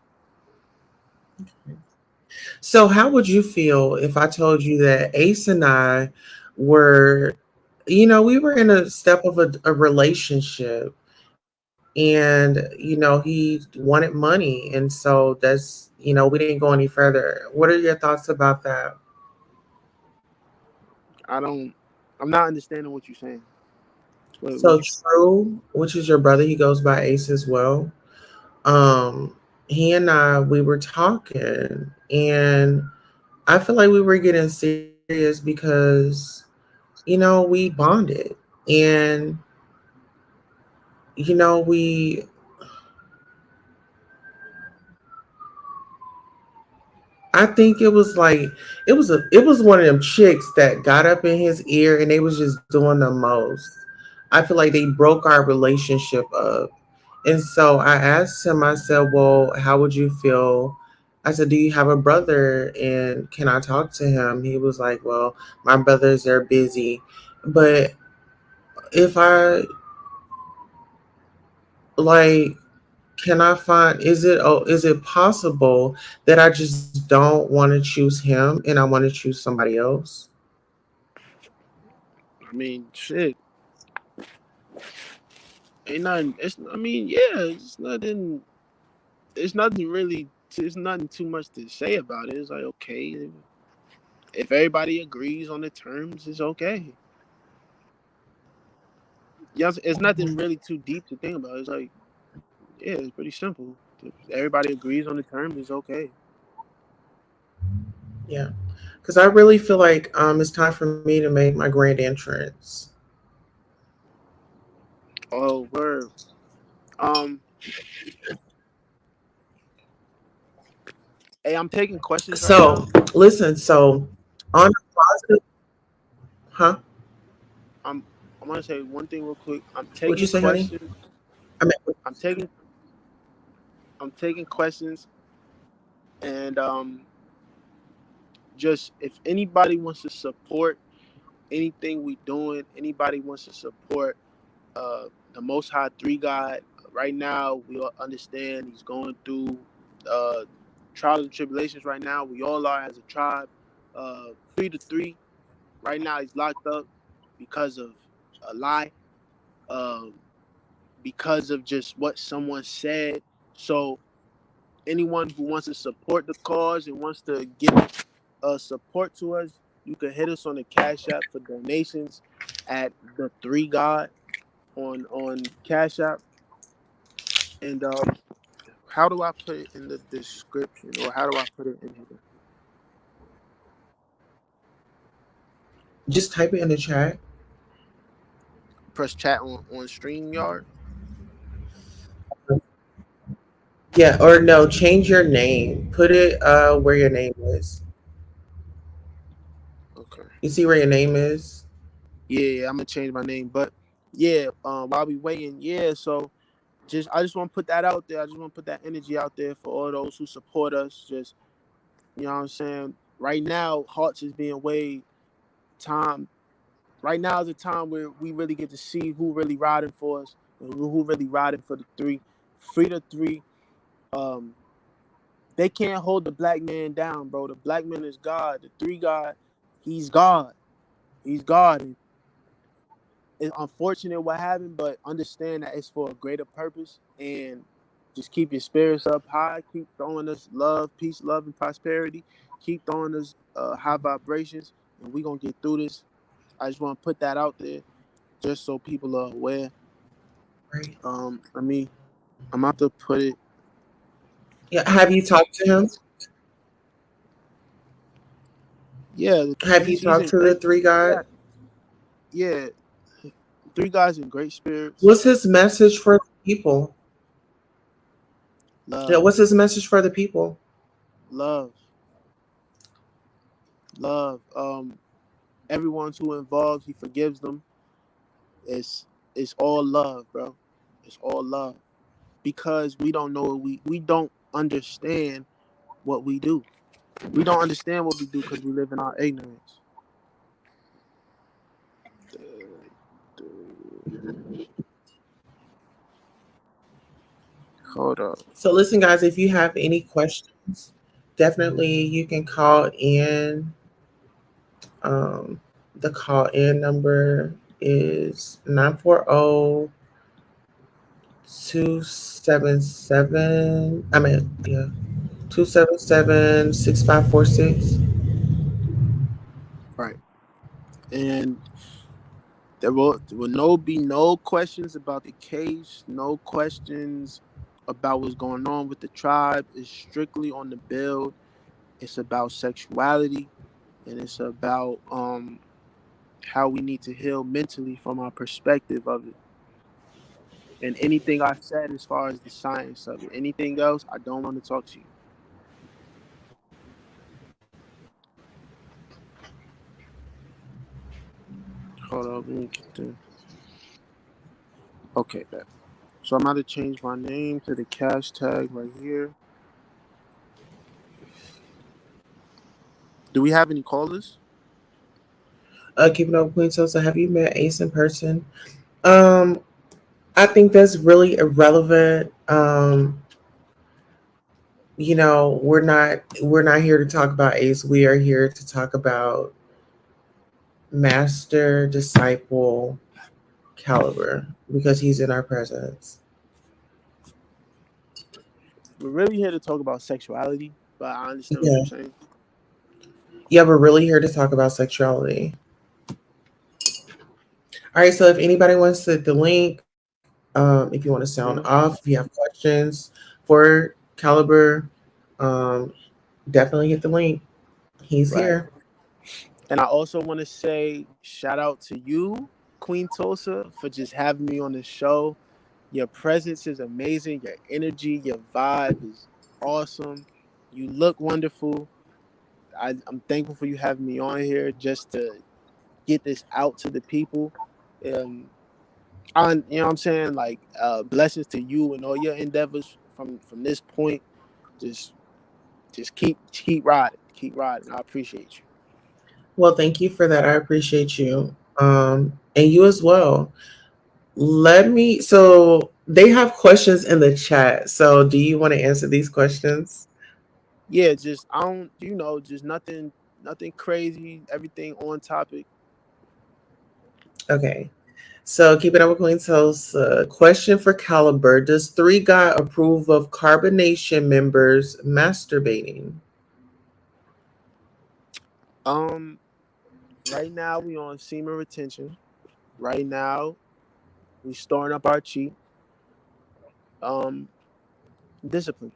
So, how would you feel if I told you that Ace and I were, we were in a step of a relationship, and he wanted money, and so we didn't go any further. What are your thoughts about that? I don't. I'm not understanding what you're saying. What So you? True, which is your brother, he goes by Ace as well. Um, he and I, we were talking, and I feel like we were getting serious because we bonded, and we I think it was one of them chicks that got up in his ear and they was just doing the most. I feel like they broke our relationship up. And so I asked him, I said, "Well, how would you feel?" I said, "Do you have a brother and can I talk to him?" He was like, "Well, my brothers are busy." But if I like can I find is it possible that I just don't want to choose him and I want to choose somebody else? I mean, shit. Ain't nothing. It's. I mean, yeah. It's nothing. It's nothing really. There's nothing too much to say about it. It's like okay, if everybody agrees on the terms, it's okay. Yes, it's nothing really too deep to think about. It's like yeah, it's pretty simple. If everybody agrees on the terms, it's okay. Yeah. Cuz I really feel like it's time for me to make my grand entrance. Oh, word. Um, hey, I'm taking questions right So, now. listen, so on a positive, Huh? I'm gonna say one thing real quick. What'd you say, honey? I mean, I'm taking I'm taking questions, and just if anybody wants to support anything we doing, anybody wants to support the Most High Three God. Right now, we all understand he's going through uh, trials and tribulations. Right now, we all are as a tribe. Free the three. Right now, he's locked up because of a lie, um, because of just what someone said. So, anyone who wants to support the cause and wants to give support to us, you can hit us on the Cash App for donations at the Three God on Cash App. And how do I put it in the description, or how do I put it in here? just type it in the chat. Press chat on StreamYard. Yeah, or no, change your name. Put it where your name is. Okay. You see where your name is? Yeah, I'm gonna change my name, but yeah, while we waiting, yeah. So I just want to put that out there. I just want to put that energy out there for all those who support us. Just, you know what I'm saying. Right now, hearts is being weighed. Time. Right now is a time where we really get to see who really riding for us and who really riding for the three. Free the three. Um, they can't hold the black man down, bro. The black man is God. The three God, he's God. He's God. And it's unfortunate what happened, but understand that it's for a greater purpose. And just keep your spirits up high. Keep throwing us love, peace, love, and prosperity. Keep throwing us high vibrations, and we're gonna get through this. I just want to put that out there, just so people are aware. Right. I mean, I'm about to put it. Yeah. Have you talked to him? Yeah, Have you he's talked in to the great. three God? Yeah, yeah. Three guys in great spirits. What's his message for the people? Yeah, Love, what's his message for the people? love, love. Everyone who involved, he forgives them. It's it's all love, bro. It's all love because we don't know we don't understand what we do. We don't understand what we do because we live in our ignorance. Hold up. So listen, guys, if you have any questions, definitely you can call in. Um, the call in number is 940 277. I mean, yeah, 277-6546. Right. And there will no be no questions about the case, no questions about what's going on with the tribe. It's strictly on the build. It's about sexuality, and it's about how we need to heal mentally from our perspective of it. And anything I said as far as the science of it. Anything else, I don't want to talk to you. Hold on, let me get the okay, that. So I'm going to change my name to the cash tag right here. Do we have any callers? Keeping up with Queen Sosa, have you met Ace in person? Um, I think that's really irrelevant. We're not here to talk about Ace. We are here to talk about master disciple caliber because he's in our presence. We're really here to talk about sexuality, but I understand what Yeah. you're saying. Yeah, we're really here to talk about sexuality. All right, so if anybody wants to the link, if you want to sound Mhm. off, if you have questions for Caliber, um, definitely hit the link. He's Right. here. And I also want to say shout out to you, Queen Tulsa, for just having me on the show. Your presence is amazing. Your energy, your vibe is awesome. You look wonderful. I'm thankful for you having me on here just to get this out to the people. Um, on, you know what I'm saying? Like, blessings to you and all your endeavors from this point. Just just keep riding, keep riding. I appreciate you. Well, thank you for that. I appreciate you. And you as well. Let me, so they have questions in the chat. So do you want to answer these questions? Yeah, just I don't, just nothing crazy. Everything on topic. Okay. So keep it up with Queen tells question for Caliber. Does Three God approve of carbonation members masturbating? Um, right now we on semen retention. Right now we storing up our chi. Um, discipline.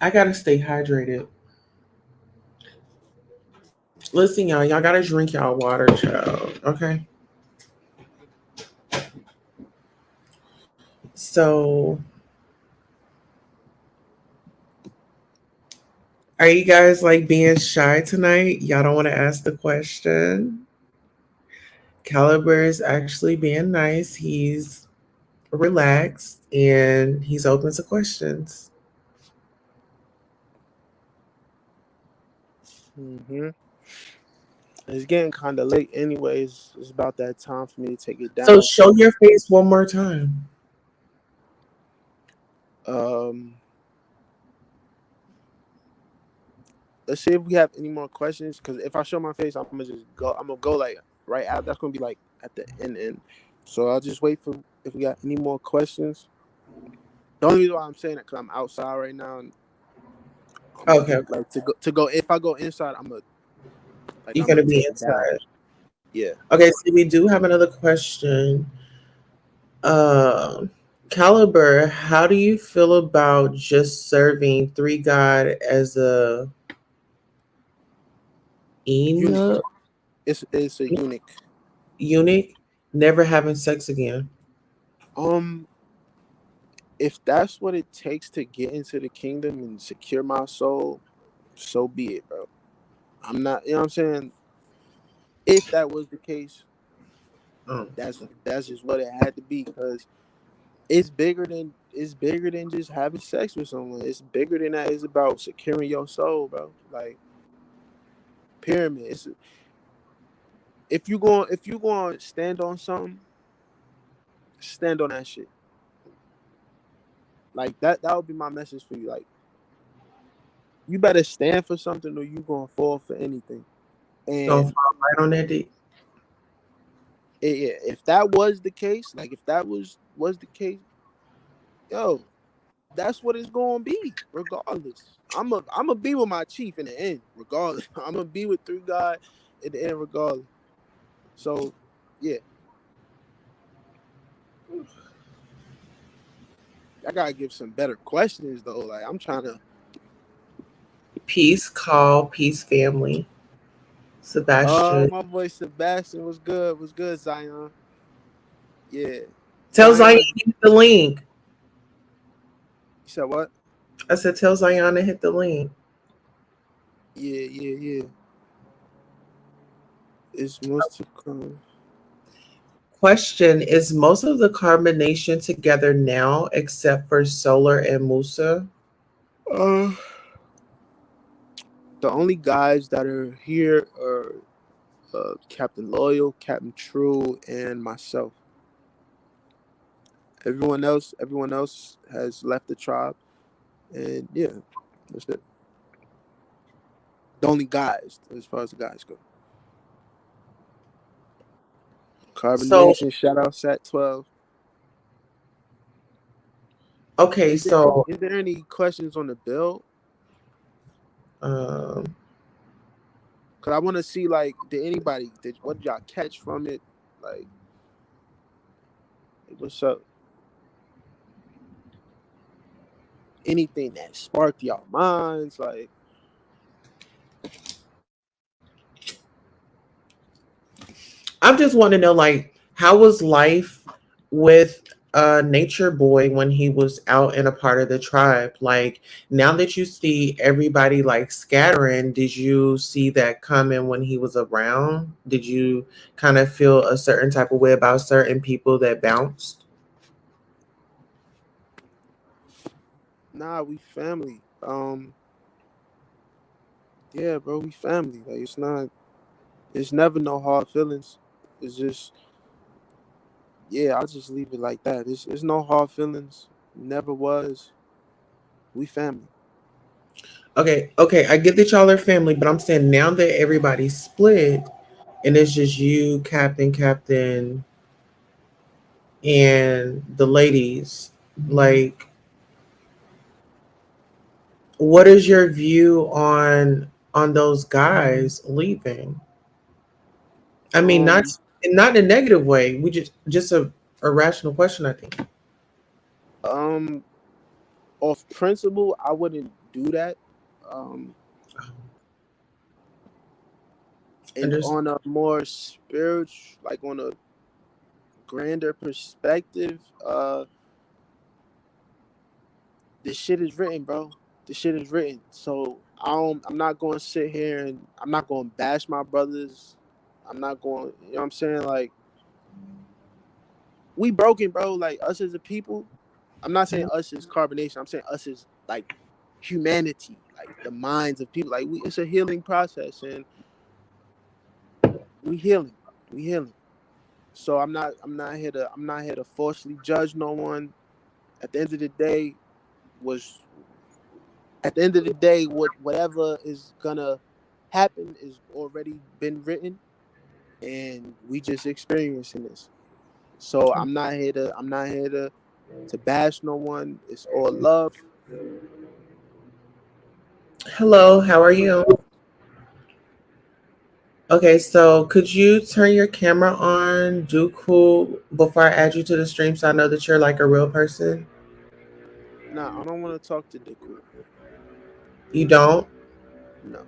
I gotta stay hydrated. Listen, y'all gotta drink y'all water, child. Okay. So are you guys like being shy tonight? Y'all don't want to ask the question? Caliber is actually being nice. He's relaxed and he's open to questions. Mm-hmm. It's getting kind of late, anyways. It's about that time for me to take it So down. show your face one more time. Um, let's see if we have any more questions. Because if I show my face, I'm gonna just go. I'm gonna go like right out. That's gonna be like at the end. So I'll just wait for if we got any more questions. The only reason why I'm saying that because I'm outside right now, and I'm Okay, okay. like to go. If I go inside, You're I'm gonna gonna be take it down. inside. Yeah. Okay, so we do have another question. Um, Caliber, how do you feel about just serving Three God as a Unique. eunuch, It's a unique. eunuch, never having sex again? Um, if that's what it takes to get into the kingdom and secure my soul, so be it, bro. I'm not, you know what I'm saying? If that was the case, Oh, that's just what it had to be because it's bigger than just having sex with someone. It's bigger than that. It's about securing your soul, bro. Like pyramid. If you going to stand on something, stand on that shit. Like that would be my message for you. Like you better stand for something or you gonna fall for anything. gonna And fall right on that dick. if that was the case, like if that was the case, yo, that's what it's gonna be, regardless. I'm gonna be with my chief in the end, regardless. I'm gonna be with Three God in the end, regardless. So, yeah, I gotta give some better questions though. Like I'm trying to. Peace call, peace family. Sebastian. My boy Sebastian was good. Was good, Zion. Yeah, Tell Zion Zion. to hit the link. You said what? I said tell Zion to hit the link. Yeah, yeah, yeah. It's most to come. Question, is most of the carbonation together now except for Solar and Musa? Uh, the only guys that are here are Captain Loyal, Captain True, and myself. Everyone else has left the tribe, and yeah, that's it. The only guys, as far as the guys go. So Carbonation, shout out Sat 12. okay, Is there any, so is there any questions on the bill? um Cause I want to see like, what did y'all catch from it? Like what's up? Anything that sparked y'all minds? Like, I just want to know like how was life with Nature Boy when he was out and a part of the tribe? Like now that you see everybody like scattering, did you see that coming when he was around? Did you kind of feel a certain type of way about certain people that bounced? Nah, we family. Yeah, bro, we family. Like it's not. It's never no hard feelings. It's just, yeah, I'll just leave it like that. It's no hard feelings. Never was. We family. Okay, okay, I get that y'all are family, but I'm saying now that everybody's split and it's just you, Captain, and the ladies, like what is your view on those guys leaving? I mean, Um, not in a negative way. We just a rational question, I think. um, off principle, I wouldn't do that. Um, and Under, on a more spiritual, like on a grander perspective, this shit is written, bro. This shit is written. So I'm not going to sit here and I'm not going to bash my brothers. I'm not going. You know what I'm saying? Like we broken, bro. Like us as a people. I'm not saying us as carbonation. I'm saying us as like humanity, like the minds of people. Like we, it's a healing process, and we healing. We healing. So I'm not here to forcefully judge no one. At the end of the day, was at the end of the day, whatever is gonna happen is already been written, and we just experiencing this. So I'm not here to bash no one. It's all love. hello, how are you? Okay, so could you turn your camera on, do cool before I add you to the stream so I know that you're like a real person? Nah, I don't want to talk to Deku. You don't? No,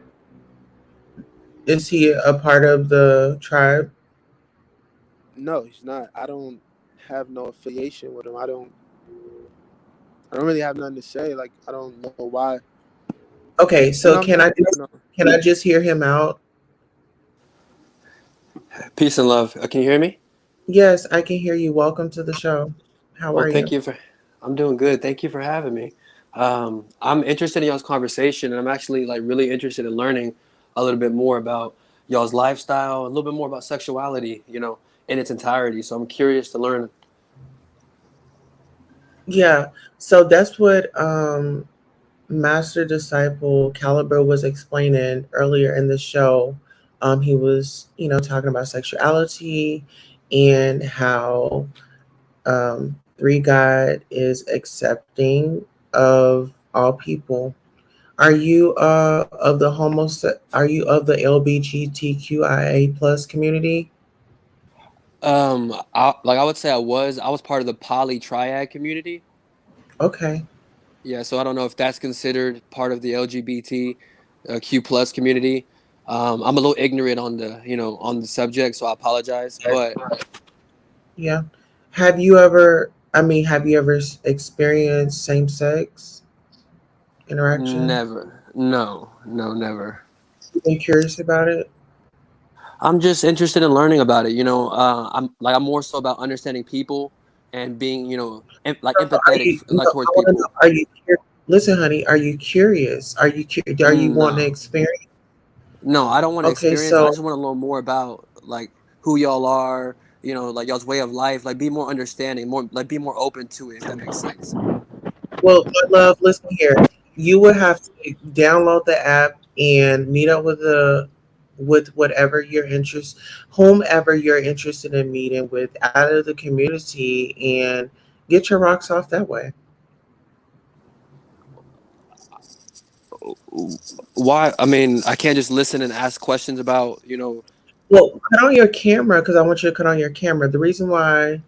Is he a part of the tribe? no, he's not. I don't have no affiliation with him. I don't really have nothing to say. Like I don't know why. Okay, You know so what I'm saying? You know. can I just hear him out? Peace and love. Can you hear me? Yes, I can hear you. Welcome to the show. How Well, are thank you? you for. I'm doing good. Thank you for having me. I'm interested in y'all's conversation, and I'm actually like really interested in learning a little bit more about y'all's lifestyle, a little bit more about sexuality, in its entirety. So I'm curious to learn. Yeah, so that's what Master Disciple Caliber was explaining earlier in the show. He was, talking about sexuality and how Three God is accepting of all people. Are you of the LBGTQIA plus community? I would say I was part of the poly triad community. Okay. Yeah, so I don't know if that's considered part of the LGBT Q plus community. I'm a little ignorant on the subject, so I apologize. But Yeah. Have you ever experienced same sex interaction? never, no, no, never. You been curious about it? I'm just interested in learning about it. I'm more so about understanding people and being, like So are empathetic, you, like I towards want to know, people. listen, honey, are you curious? Are you wanting to No, experience? no, I don't want to Okay, experience. I so just want to learn more about like who y'all are. Like y'all's way of life. Like be more understanding, more like be more open to it. If that makes sense. well, my love, listen here. You would have to download the app and meet up with whatever your interest, whomever you're interested in meeting with out of the community, and get your rocks off that way. Why? I mean, I can't just listen and ask questions about. Well, cut on your camera because I want you to cut on your camera. The reason why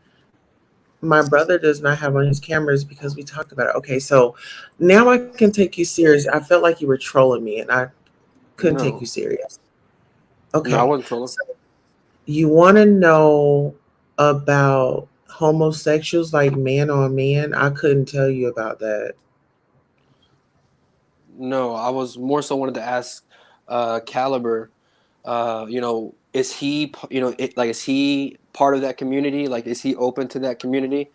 my brother does not have on his camera is because we talked about it. Okay, so now I can take you serious. I felt like you were trolling me, and I couldn't take you No, serious. no, I Okay, wasn't trolling. so you want to know about Homosexuals like man on man, I couldn't tell you about that. No, I was more so wanted to ask Caliber, is he, is he part of that community? Like, is he open to that community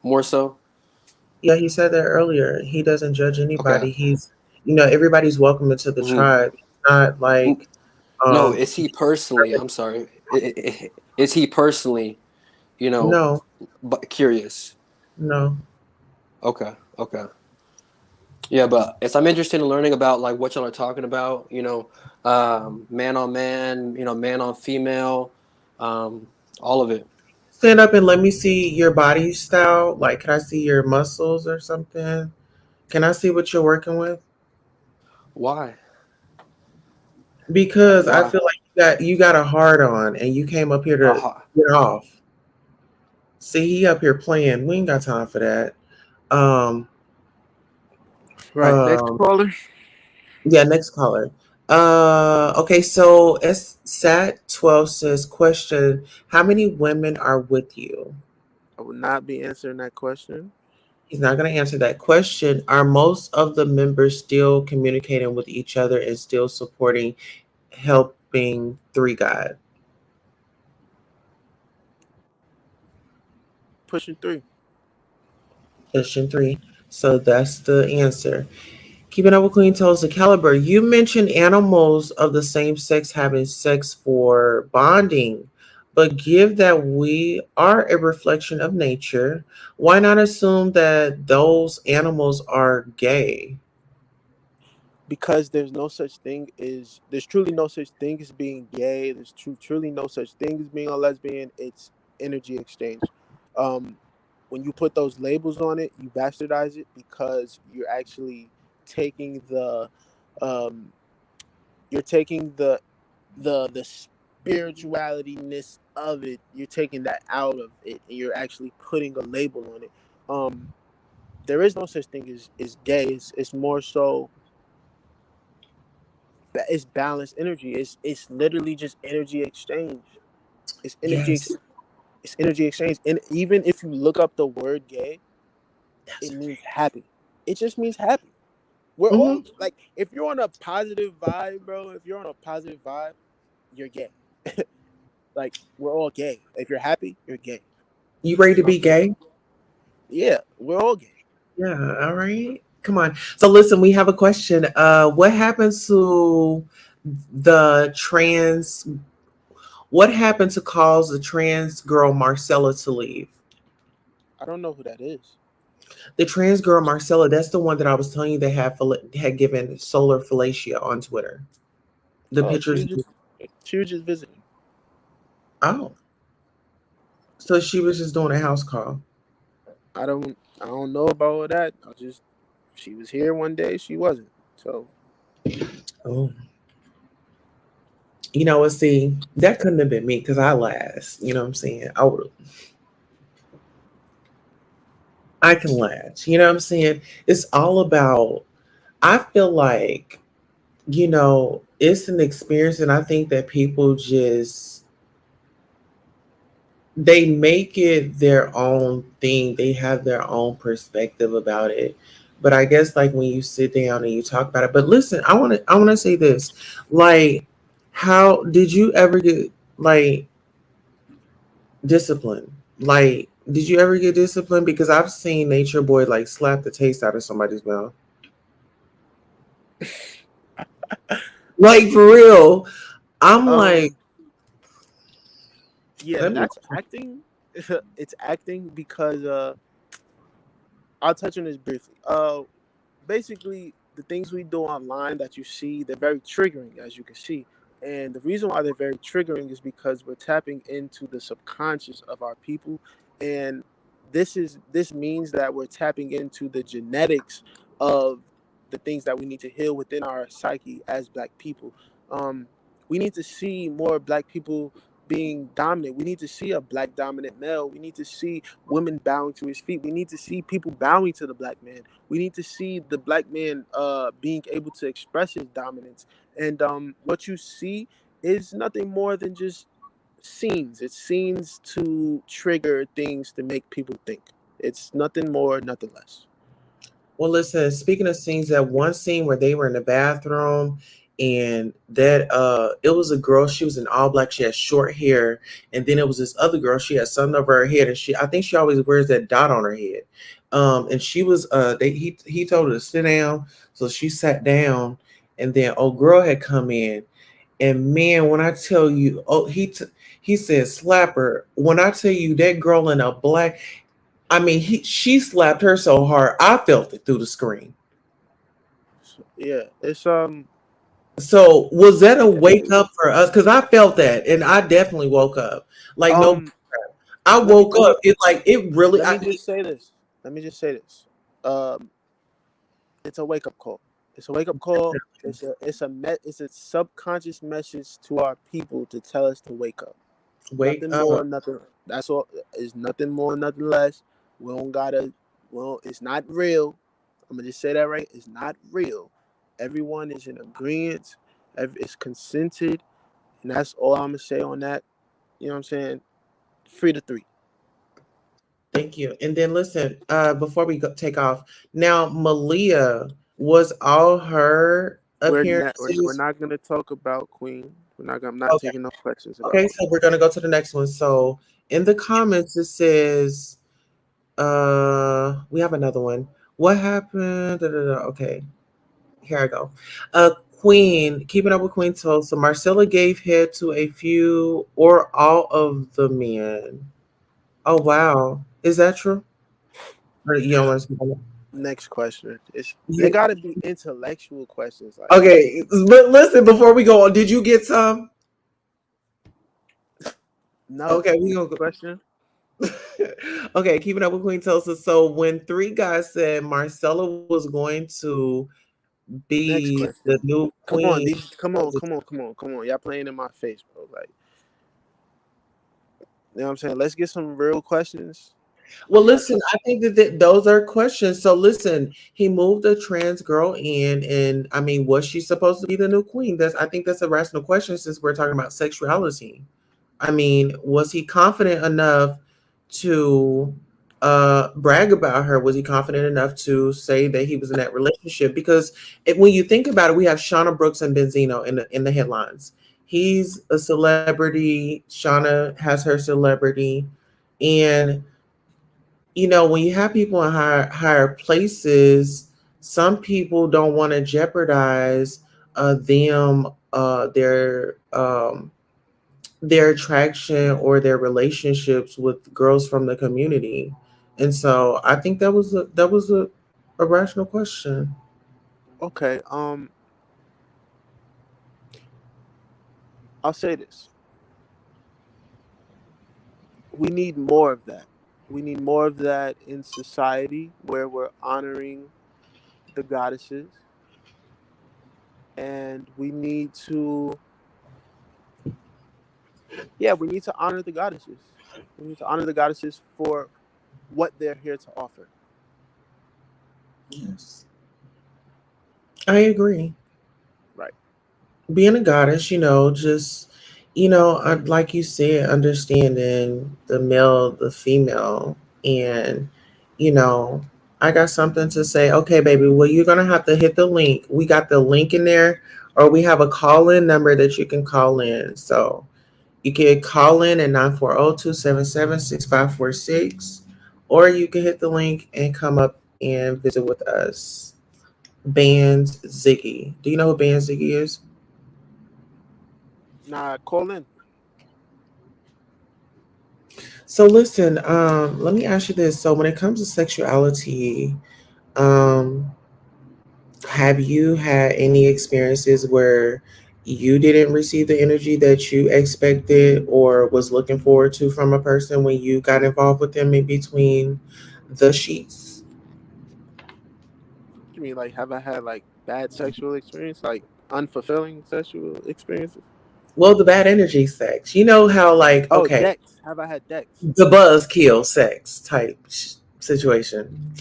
more so? Yeah, he said that earlier. He doesn't judge Okay. anybody. He's, everybody's welcome into the hmm tribe. It's not like, No, um, is he personally? I'm sorry. Is he personally, you know, no, but curious? no. Okay. Okay. Yeah, but it's I'm interested in learning about like what y'all are talking about. Man on man. Man on female. Um, all of it. Stand up and let me see your body style. Like, can I see your muscles or something? Can I see what you're working with? Why? Because I Why? feel like you got a hard on and you came up here to Uh-huh. get off. See, he up here playing. We ain't got time for that. Um, Right. Next um, caller. yeah, next caller. Okay, so SAT 12 says, question, how many women are with you? I will not be answering that question. He's not going to answer that question. Are most of the members still communicating with each other and still supporting, helping Three God? Pushing 3. Question three. So that's the answer. Keeping up with Queen tells the caliber. You mentioned animals of the same sex having sex for bonding, but give that we are a reflection of nature, why not assume that those animals are gay? Because there's truly no such thing as being gay. There's truly no such thing as being a lesbian. It's energy exchange. um when you put those labels on it, you bastardize it, because you're actually taking the um you're taking the spiritualityness of it, you're taking that out of it, and you're actually putting a label on it. There is no such thing as gay. It's more so, it's balanced energy. It's literally just energy exchange. It's energy Yes, ex- it's energy exchange. And even if you look up the word gay, that's it right. means happy. It just means happy. We're Hmm. all like, if you're on a positive vibe, bro, if you're on a positive vibe, you're gay. Like, we're all gay. If you're happy, you're gay. You ready to Um, be gay? yeah, we're all gay. Yeah, all right. Come on. So listen, we have a question. What happens to the trans what happened to cause the trans girl Marcella to leave? I don't know who that is. The trans girl Marcella, that's the one that I was telling you that had given solar fellatio on Twitter. The Oh, pictures. she was just visiting. Oh, so she was just doing a house call. I don't know about all that. I just She was here one day, she wasn't. So Oh, what? See, that couldn't have been me because I last. You know what I'm saying? I can last. You know what I'm saying? It's all about. I feel like it's an experience, and I think that people just they make it their own thing. They have their own perspective about it. But I guess like when you sit down and you talk about it. But listen, I want to say this. Like, how did you ever get like disciplined? Like, did you ever get disciplined? Because I've seen Nature Boy like slap the taste out of somebody's mouth. Like for real. I'm like, um yeah, let me. that's acting. It's acting because I'll touch on this briefly. Basically, the things we do online that you see, they're very triggering, as you can see. And the reason why they're very triggering is because we're tapping into the subconscious of our people. And this means that we're tapping into the genetics of the things that we need to heal within our psyche as black people. Um, we need to see more black people being dominant. We need to see a black dominant male. We need to see women bowing to his feet. We need to see people bowing to the black man. We need to see the black man being able to express his dominance. And what you see is nothing more than just scenes. It's scenes to trigger things to make people think. It's nothing more, nothing less. Well, listen, speaking of scenes, that one scene where they were in the bathroom and that it was a girl, she was in all black, she had short hair, and then it was this other girl, she had something over her head, and she I think she always wears that dot on her head. And she was he told her to sit down, so she sat down, and then old girl had come in. And man, when I tell you, he said slap her. When I tell you that girl in a black, I mean, she slapped her so hard, I felt it through the screen. So, yeah, it's So was that a yeah. wake up for us? Because I felt that, and I definitely woke up. Like no, Um, I let me woke let me up. It like it really. let me just say this. Let me just say this. Um, it's a wake up call. It's a wake up call. It's a subconscious message to our people to tell us to wake up. wake Nothing more, up. nothing. That's all. It's nothing more, nothing less. We don't gotta. Well, it's not real. I'm gonna just say that right. It's not real. Everyone is in agreement. It's consented, and that's all I'm gonna say on that. You know what I'm saying? Free to three. Thank you. And then listen, before we take off, now Malia was all her We're appearances. not gonna talk about Queen. We're not. I'm not Okay. taking no questions about Okay, Queen. so we're gonna go to the next one. So in the comments it says, we have another one. What happened? Da, da, da. Okay, here I go. Queen, keeping up with Queen told, so Marcella gave head to a few or all of the men. Oh wow. Is that true? Or you don't want to speak on that? Next question. They Yeah. gotta be intellectual questions. Like Okay, but listen, before we go on, did you get some? no. Okay, we Next gonna go. question. Okay, keeping up with Queen Tulsa. So when three guys said Marcella was going to Next be the question. new Come on, queen, these. Come on, come on, come on, come on. Y'all playing in my face, bro. Like, you know what I'm saying? Let's get some real questions. well, We got listen, some. I think that those are questions. So listen, he moved a trans girl in, and I mean, was she supposed to be the new queen? I think that's a rational question since we're talking about sexuality. I mean, was he confident enough to brag about her? Was he confident enough to say that he was in that relationship? Because when you think about it, we have Shauna Brooks and Benzino in the headlines. He's a celebrity. Shauna has her celebrity, and when you have people in higher places, some people don't want to jeopardize them their attraction or their relationships with girls from the community. And so I think that was a rational question. Okay. I'll say this. We need more of that. We need more of that in society where we're honoring the goddesses, and we need to. Yeah, we need to honor the goddesses. We need to honor the goddesses for what they're here to offer. Yes, I agree. Right. Being a goddess, just like you said, understanding the male, the female, and you know, I got something to say. Okay, baby, well, you're gonna have to hit the link. We got the link in there, or we have a call-in number that you can call in. So you can call in at 940-277-6546, or you can hit the link and come up and visit with us. Bands Ziggy. Do you know who Band Ziggy is? Nah, call in. So listen, let me ask you this. So when it comes to sexuality, um, have you had any experiences where you didn't receive the energy that you expected or was looking forward to from a person when you got involved with them in between the sheets? You mean like have I had like bad sexual experience, like unfulfilling sexual experiences? Well, the bad energy sex. You know how like Oh, okay, decks. Have I had decks? the buzz kill sex type situation.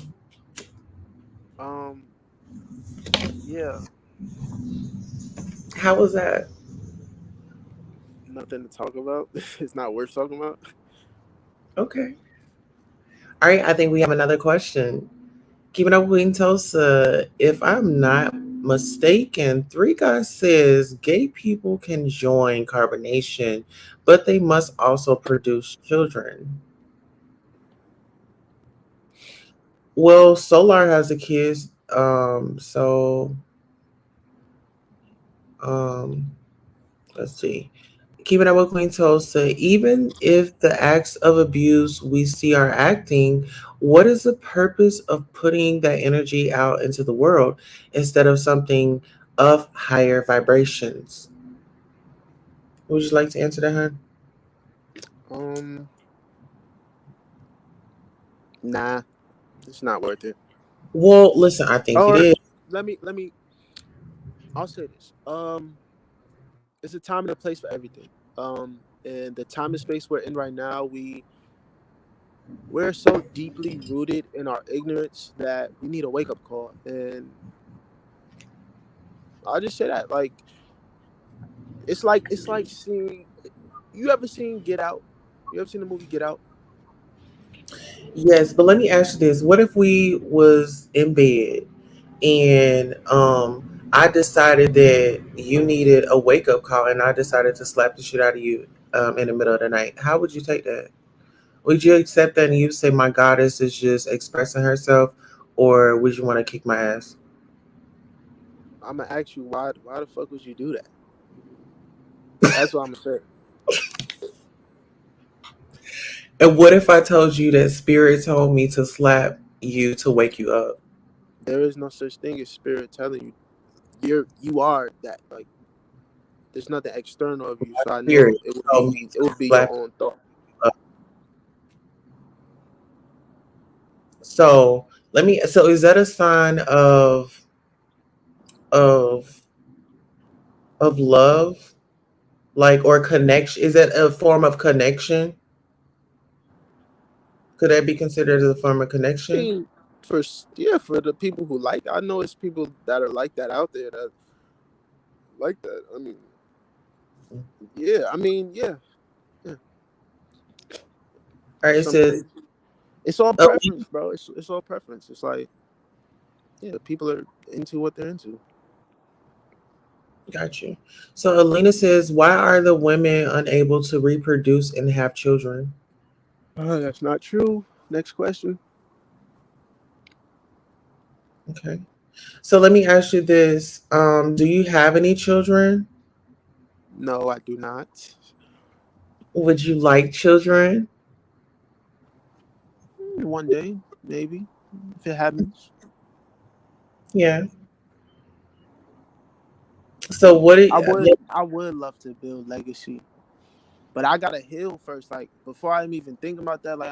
Um, yeah, How was that? nothing to talk about. It's not worth talking about. Okay. All right. I think we have another question. Keeping up with Queen Tulsa, if I'm not mistaken, Three Guys says gay people can join carbonation, but they must also produce children. Well, Solar has a kid, so um, let's see. Keeping up with Queen Tulsa, even if the acts of abuse we see are acting, what is the purpose of putting that energy out into the world instead of something of higher vibrations? Would you like to answer that, hun? Um, nah, it's not worth it. Well, listen, I think it Or is. let me. I'll say this. It's a time and a place for everything. And the time and space we're in right now, we're so deeply rooted in our ignorance that we need a wake up call. And I'll just say that, like, it's like seeing. You ever seen Get Out? You ever seen the movie Get Out? Yes, but let me ask you this: what if we was in bed and I decided that you needed a wake up call, and I decided to slap the shit out of you in the middle of the night? How would you take that? Would you accept that and you say my goddess is just expressing herself, or would you want to kick my ass? I'm gonna ask you why. Why the fuck would you do that? That's what I'm gonna say. And what if I told you that spirit told me to slap you to wake you up? There is no such thing as spirit telling you you are that. Like, there's nothing external of you. So I know Spirit it would told me be it to would be your slap own thought. you up. So let me. So is that a sign of of love, like, or connection? Is that a form of connection? Could that be considered as a form of I connection? mean, for the people who like, I know it's people that are like that out there that like that. I mean, yeah. I mean, yeah, yeah. All right, it Some says, it's all oh, preference, bro. It's all preference. It's like, yeah, people are into what they're into. got you. So Alina says, why are the women unable to reproduce and have children? That's not true. Next question. Okay. So let me ask you this. Do you have any children? No, I do not. Would you like children? One day, maybe, if it happens. Yeah. So what it, I would love to build legacy, but I gotta heal first. Like, before I'm even thinking about that, like,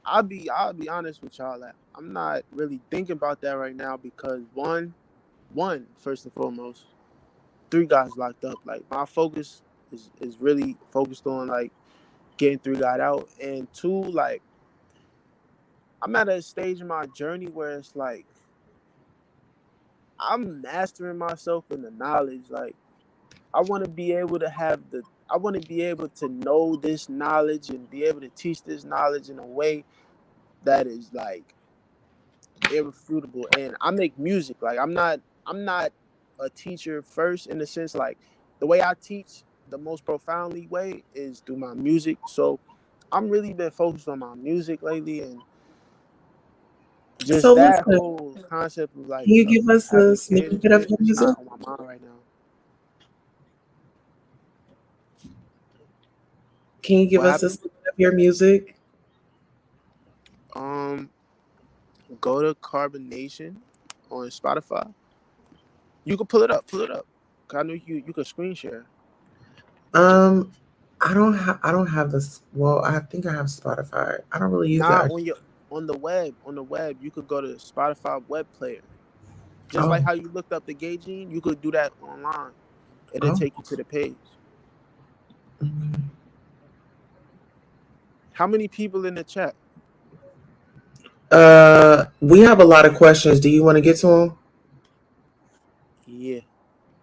I'll be honest with y'all. Like, I'm not really thinking about that right now because one first and foremost, three guys locked up. Like, my focus is really focused on, like, getting three guys out, and two, like, I'm at a stage in my journey where it's like I'm mastering myself in the knowledge. Like, I want to be able to I want to be able to know this knowledge and be able to teach this knowledge in a way that is, like, irrefutable. And I make music. Like, I'm not a teacher first, in the sense, like, the way I teach the most profoundly way is through my music. So I'm really been focused on my music lately, and just so that listen, whole concept of, can like, you give us a having kids and snippet of shit, your it's music? not on my mind right now. Can you give What us a happened? snippet of your music? Um, Go to Carbonation on Spotify. You can pull it up. Pull it up. 'Cause I know you could screen share. Um, I don't have this. Well, I think I have Spotify. I don't really use it. Nah, on the web. On the web, you could go to Spotify web player. Just like Oh, how you looked up the gay gene, you could do that online. It'll oh. take you to the page. Okay. How many people in the chat? We have a lot of questions. Do you want to get to them? Yeah.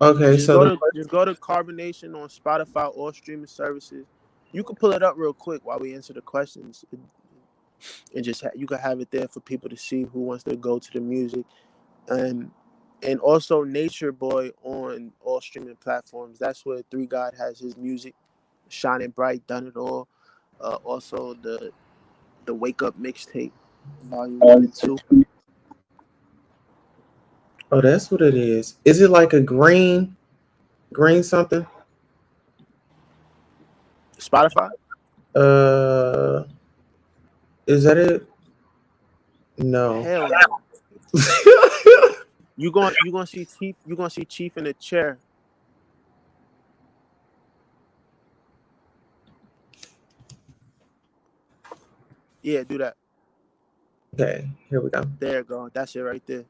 Okay, Just so go the to Carbonation on Spotify or streaming services. You can pull it up real quick while we answer the questions, and just you can have it there for people to see who wants to go to the music, and also Nature Boy on all streaming platforms. That's where Three God has his music, Shining Bright, Done It All. Also the Wake Up mixtape, Volume 1 and 2. oh, that's what it is. Is it like a green something? Spotify. Uh, is that it? No. Hell no. You gonna see Chief. You gonna see Chief in a chair. Yeah, do that. Okay, here we go. There you go. That's it right there.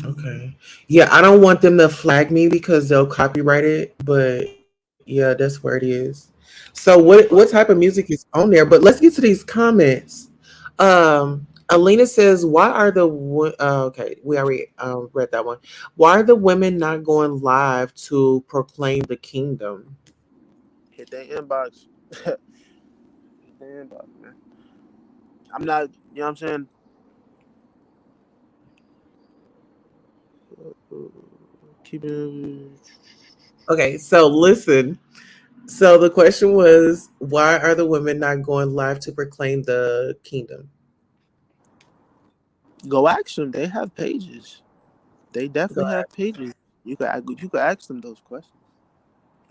Okay. Yeah, I don't want them to flag me because they'll copyright it, but yeah, that's where it is. So what type of music is on there? But let's get to these comments. Alina says, "Why are okay? We already read that one. Why are the women not going live to proclaim the kingdom?" Hit that inbox. Hit that inbox, man. I'm not. You know what I'm saying? Keep it. Okay, so listen. So the question was, why are the women not going live to proclaim the kingdom? Go ask them. They have pages. They Go definitely ahead. have pages. You could ask them those questions.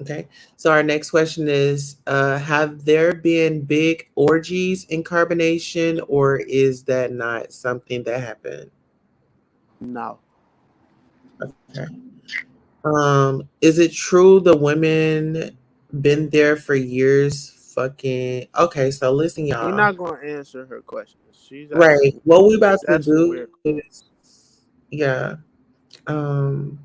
Okay. So our next question is, have there been big orgies in carbonation, or is that not something that happened? No. Okay. Is it true the women been there for years? Fucking okay. So listen, We're y'all. not gonna answer her questions. Right. What we about She's to asking do weird. is, yeah. Um,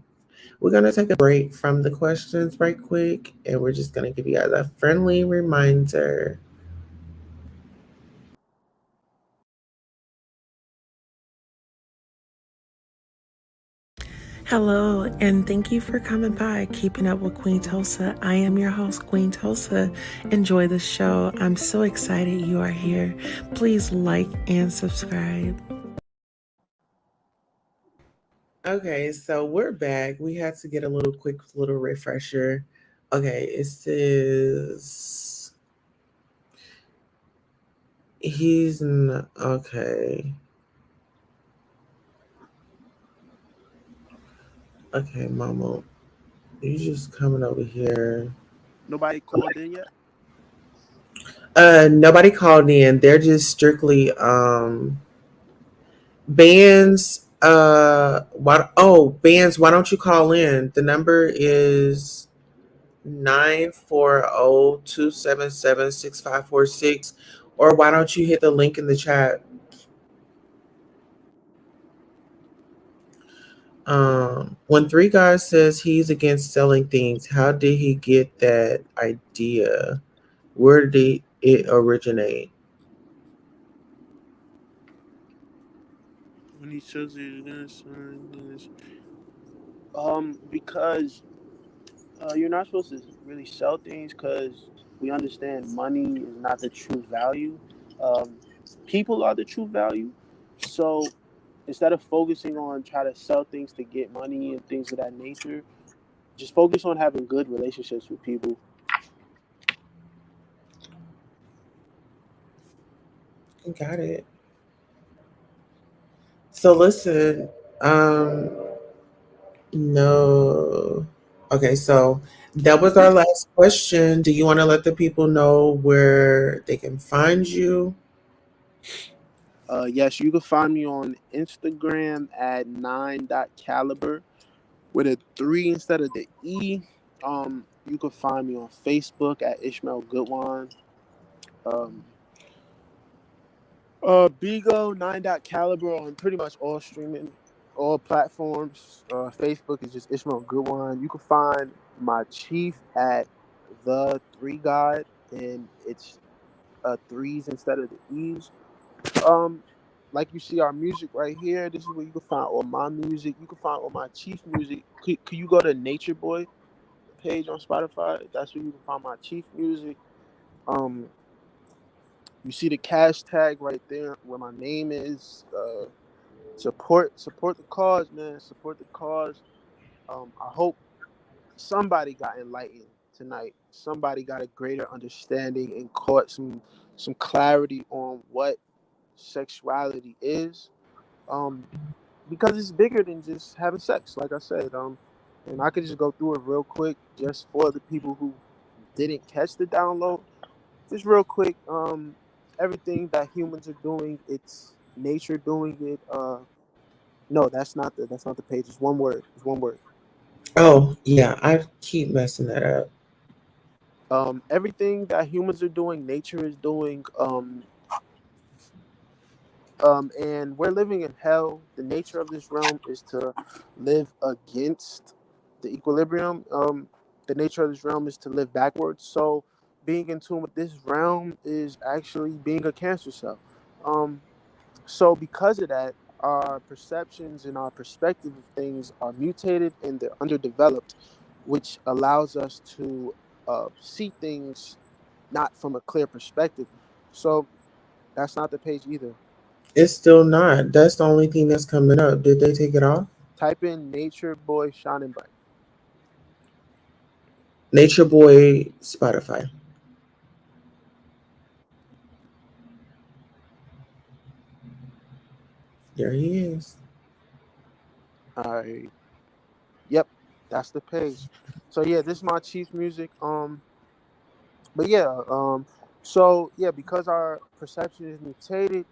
we're gonna take a break from the questions right quick, and we're just gonna give you guys a friendly reminder. Hello, and thank you for coming by, Keeping Up with Queen Tulsa. I am your host, Queen Tulsa. Enjoy the show. I'm so excited you are here. Please like and subscribe. Okay, so we're back. We had to get a little refresher. Okay, it says he's not okay. Okay, Mama, you just coming over here. Nobody called in yet. Nobody called in. They're just strictly bands. Bands, why don't you call in? The number is 940-277-6546, or why don't you hit the link in the chat? When Three Guys says he's against selling things, how did he get that idea? Where did it originate? When he says he's gonna sign this, because you're not supposed to really sell things because we understand money is not the true value. Um, People are the true value. So instead of focusing on try to sell things to get money and things of that nature, just focus on having good relationships with people. Got it. So listen, um, no. Okay, so that was our last question. Do you want to let the people know where they can find you? Yes, you can find me on Instagram at 9.caliber with a 3 instead of the E. You can find me on Facebook at Ishmael Goodwine. Um, Bigo 9.caliber on pretty much all platforms. Facebook is just Ishmael Goodwine. You can find my chief at the Three God, and it's threes instead of the E's. Um, like you see our music right here. This is where you can find all my music. You can find all my chief music. Could you go to Natureboy page on Spotify? That's where you can find my chief music. Um, you see the cash tag right there where my name is. Support the cause, man. Support the cause. I hope somebody got enlightened tonight. Somebody got a greater understanding and caught some clarity on what sexuality is. Um, because it's bigger than just having sex, like I said. And I could just go through it real quick, just for the people who didn't catch the download. Just real quick. Everything that humans are doing, it's nature doing it. No, that's not the page. It's one word. It's one word. Oh, yeah, I keep messing that up. Everything that humans are doing, nature is doing. And we're living in hell. The nature of this realm is to live against the equilibrium. The nature of this realm is to live backwards. So, being in tune with this realm is actually being a cancer cell. Um, so, because of that, our perceptions and our perspective of things are mutated and they're underdeveloped, which allows us to see things not from a clear perspective. So, that's not the page either. It's still not. That's the only thing that's coming up. Did they take it off? Type in Nature Boy Shining Bright. Nature Boy Spotify. There he is. All right. Yep, that's the page. So yeah, this is my chief music. But yeah, so yeah, because our perception is mutated,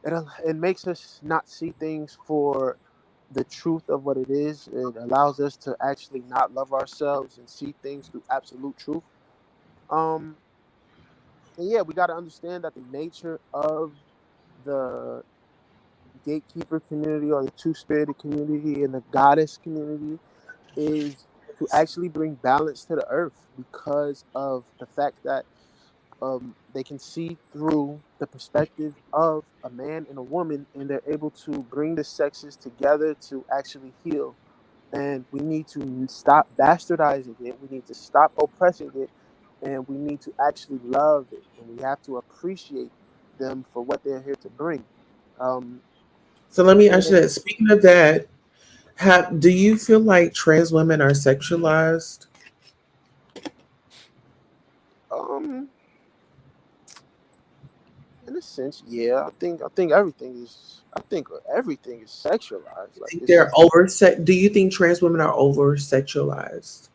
it makes us not see things for the truth of what it is. It allows us to actually not love ourselves and see things through absolute truth. Um, and yeah, we got to understand that the nature of the gatekeeper community or the two-spirited community and the goddess community is to actually bring balance to the earth because of the fact that they can see through the perspective of a man and a woman, and they're able to bring the sexes together to actually heal. And we need to stop bastardizing it. We need to stop oppressing it, and we need to actually love it. And we have to appreciate them for what they're here to bring. Um, So let me ask you and that. Speaking of that, do you feel like trans women are sexualized? um, in a sense, yeah, I think everything is sexualized. Like Think it's they're just over Do you think trans women are over sexualized?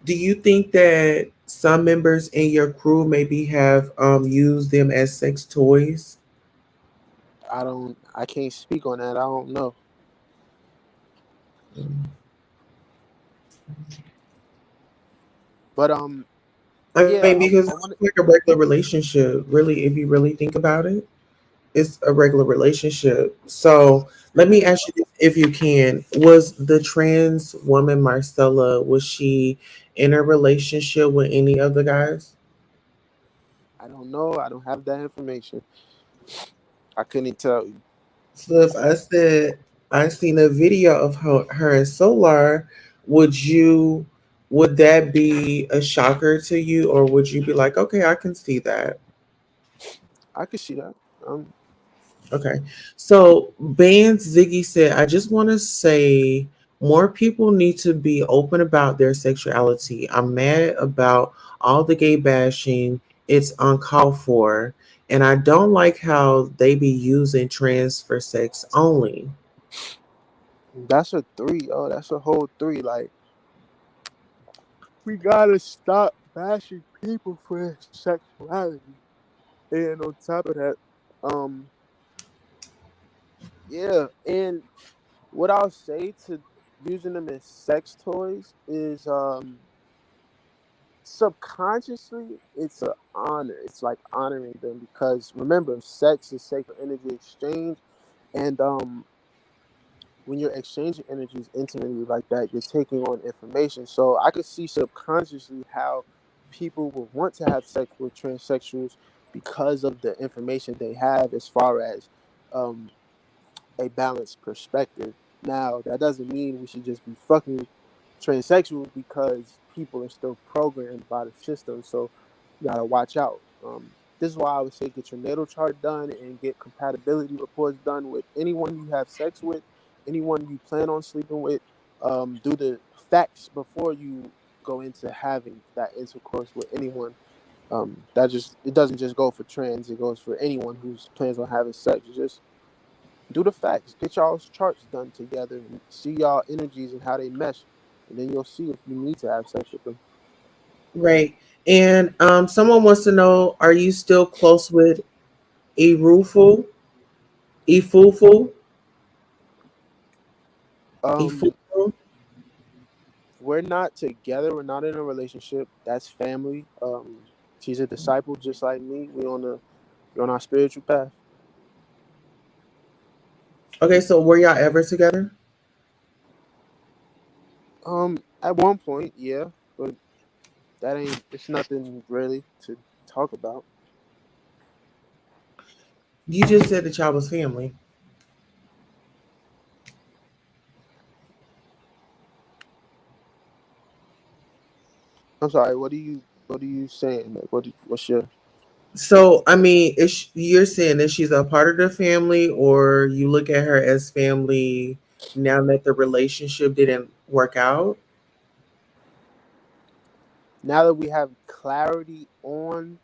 Do you think that some members in your crew maybe have used them as sex toys? I can't speak on that. I don't know. Mm. But I yeah, mean, because I it's want like a regular relationship. Really, if you really think about it, it's a regular relationship. So let me ask you this, if you can: was the trans woman Marcella, was she in a relationship with any of the guys? I don't know. I don't have that information. I couldn't tell you. So if I said I seen a video of her and Solar, would you would that be a shocker to you, or would you be like, okay, I can see that? I could see that. Okay. So Bands Ziggy said, I just want to say more people need to be open about their sexuality. I'm mad about all the gay bashing. It's uncalled for. And I don't like how they be using trans for sex only. That's a three. Oh, that's a whole three. Like we gotta stop bashing people for their sexuality. And on top of that, um, yeah. And what I'll say to using them as sex toys is subconsciously it's an honor. It's like honoring them because remember, sex is sacred energy exchange, and when you're exchanging energies intimately like that, you're taking on information. So I could see subconsciously how people would want to have sex with transsexuals because of the information they have as far as um, a balanced perspective. Now, that doesn't mean we should just be fucking transsexuals because people are still programmed by the system. So you gotta watch out. This is why I would say get your natal chart done and get compatibility reports done with anyone you have sex with, anyone you plan on sleeping with. Do the facts before you go into having that intercourse with anyone. That just it doesn't just go for trans; it goes for anyone who's plans on having sex. Just do the facts. Get y'all's charts done together and see y'all energies and how they mesh, and then you'll see if you need to have sex with them. Right. And someone wants to know, are you still close with Eruful? Efufu? Um, Efufu? we're not together. We're not in a relationship. That's family. She's a disciple just like me. We're on our spiritual path. Okay, so were y'all ever together? At one point, yeah, but that ain't. It's nothing really to talk about. You just said that y'all was family. I'm sorry. What are you saying? Like, what's your So, I mean, you're saying that she's a part of the family, or you look at her as family now that the relationship didn't work out? now that we have clarity on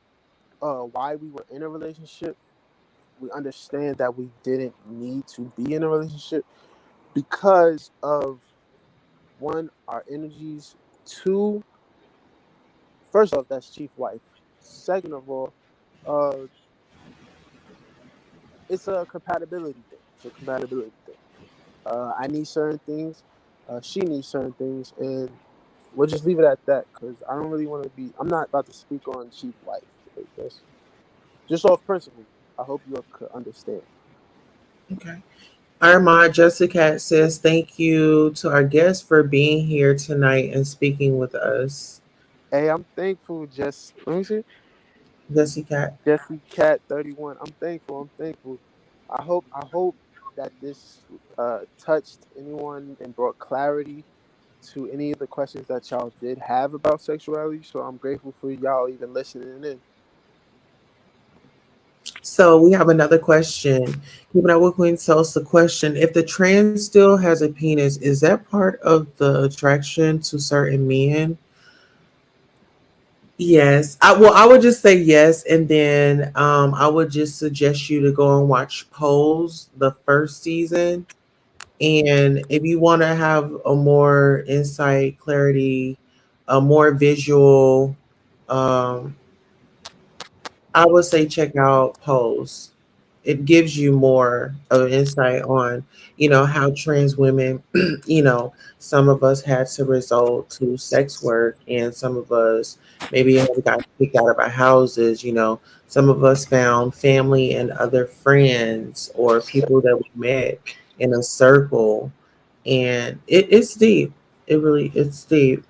why we were in a relationship, we understand that we didn't need to be in a relationship because of one, our energies, two, first off, that's chief wife. Second of all, uh, it's a compatibility thing. It's a compatibility thing. I need certain things, she needs certain things, and we'll just leave it at that because I don't really want to be. I'm not about to speak on chief wife. Like, that's just off principle. I hope you could understand. Okay. Armand Jessica says, thank you to our guests for being here tonight and speaking with us. Hey, I'm thankful. Just let me see. Jessica. Jesse Cat 31. I'm thankful. I'm thankful. I hope that this touched anyone and brought clarity to any of the questions that y'all did have about sexuality. So I'm grateful for y'all even listening in. So we have another question. Keeping up with Queen Soul's the question: if the trans still has a penis, is that part of the attraction to certain men? Yes. I would just say yes, and then I would just suggest you to go and watch Pose, the first season. And if you want to have a more insight, clarity, a more visual, um, I would say check out Pose. It gives you more of an insight on, how trans women, some of us had to resort to sex work, and some of us maybe have got kicked out of our houses. Some of us found family and other friends or people that we met in a circle, and it's deep. It's deep.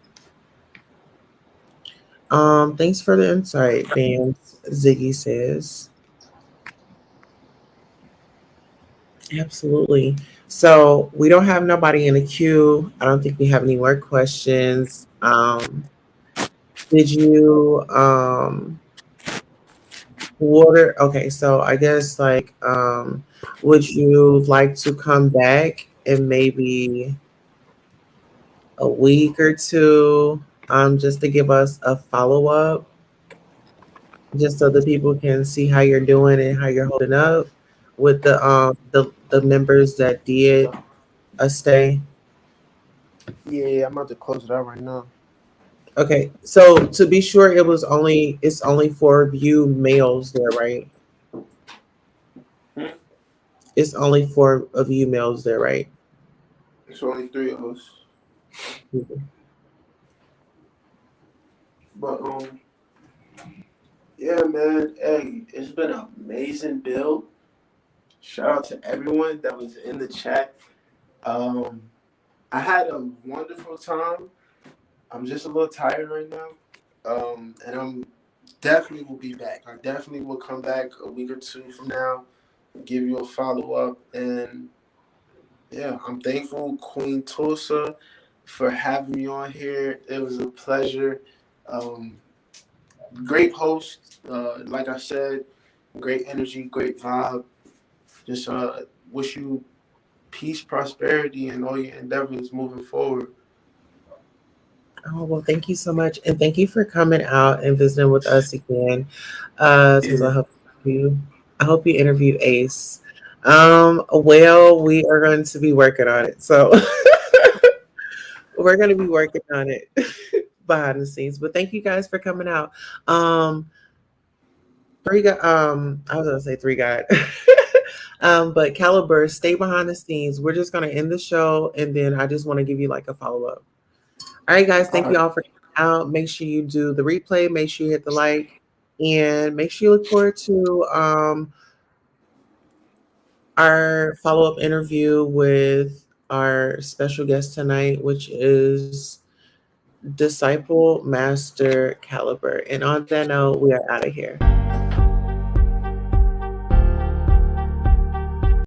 Thanks for the insight, Vance. Ziggy says. Absolutely. So we don't have nobody in the queue. I don't think we have any more questions. Did you water? Okay, so I guess like would you like to come back in maybe a week or two, just to give us a follow up, just so the people can see how you're doing and how you're holding up with the members that did a stay? Yeah, I'm about to close it out right now. Okay, so to be sure, it's only for view males there, right? It's only for a view males there, right? It's only three of us. But yeah, man. Hey, it's been an amazing build. Shout out to everyone that was in the chat. Um, I had a wonderful time. I'm just a little tired right now. And I'm definitely will be back. I definitely will come back a week or two from now, give you a follow up, and yeah, I'm thankful, Queen Tulsa, for having me on here. It was a pleasure. Um, Great host. Like I said, great energy, great vibe. Just wish you peace, prosperity, and all your endeavors moving forward. Oh, well, thank you so much. And thank you for coming out and visiting with us again. Since Yeah. I hope you interview Ace. Well, we are going to be working on it. So we're going to be working on it behind the scenes. But thank you guys for coming out. Um, I was gonna say three God. But Caliber, stay behind the scenes. We're just gonna end the show, and then I just want to give you like a follow up. All right, guys. All Thank you right. all for coming out. Make sure you do the replay. Make sure you hit the like, and make sure you look forward to our follow up interview with our special guest tonight, which is Disciple Master Caliber. And on that note, we are out of here.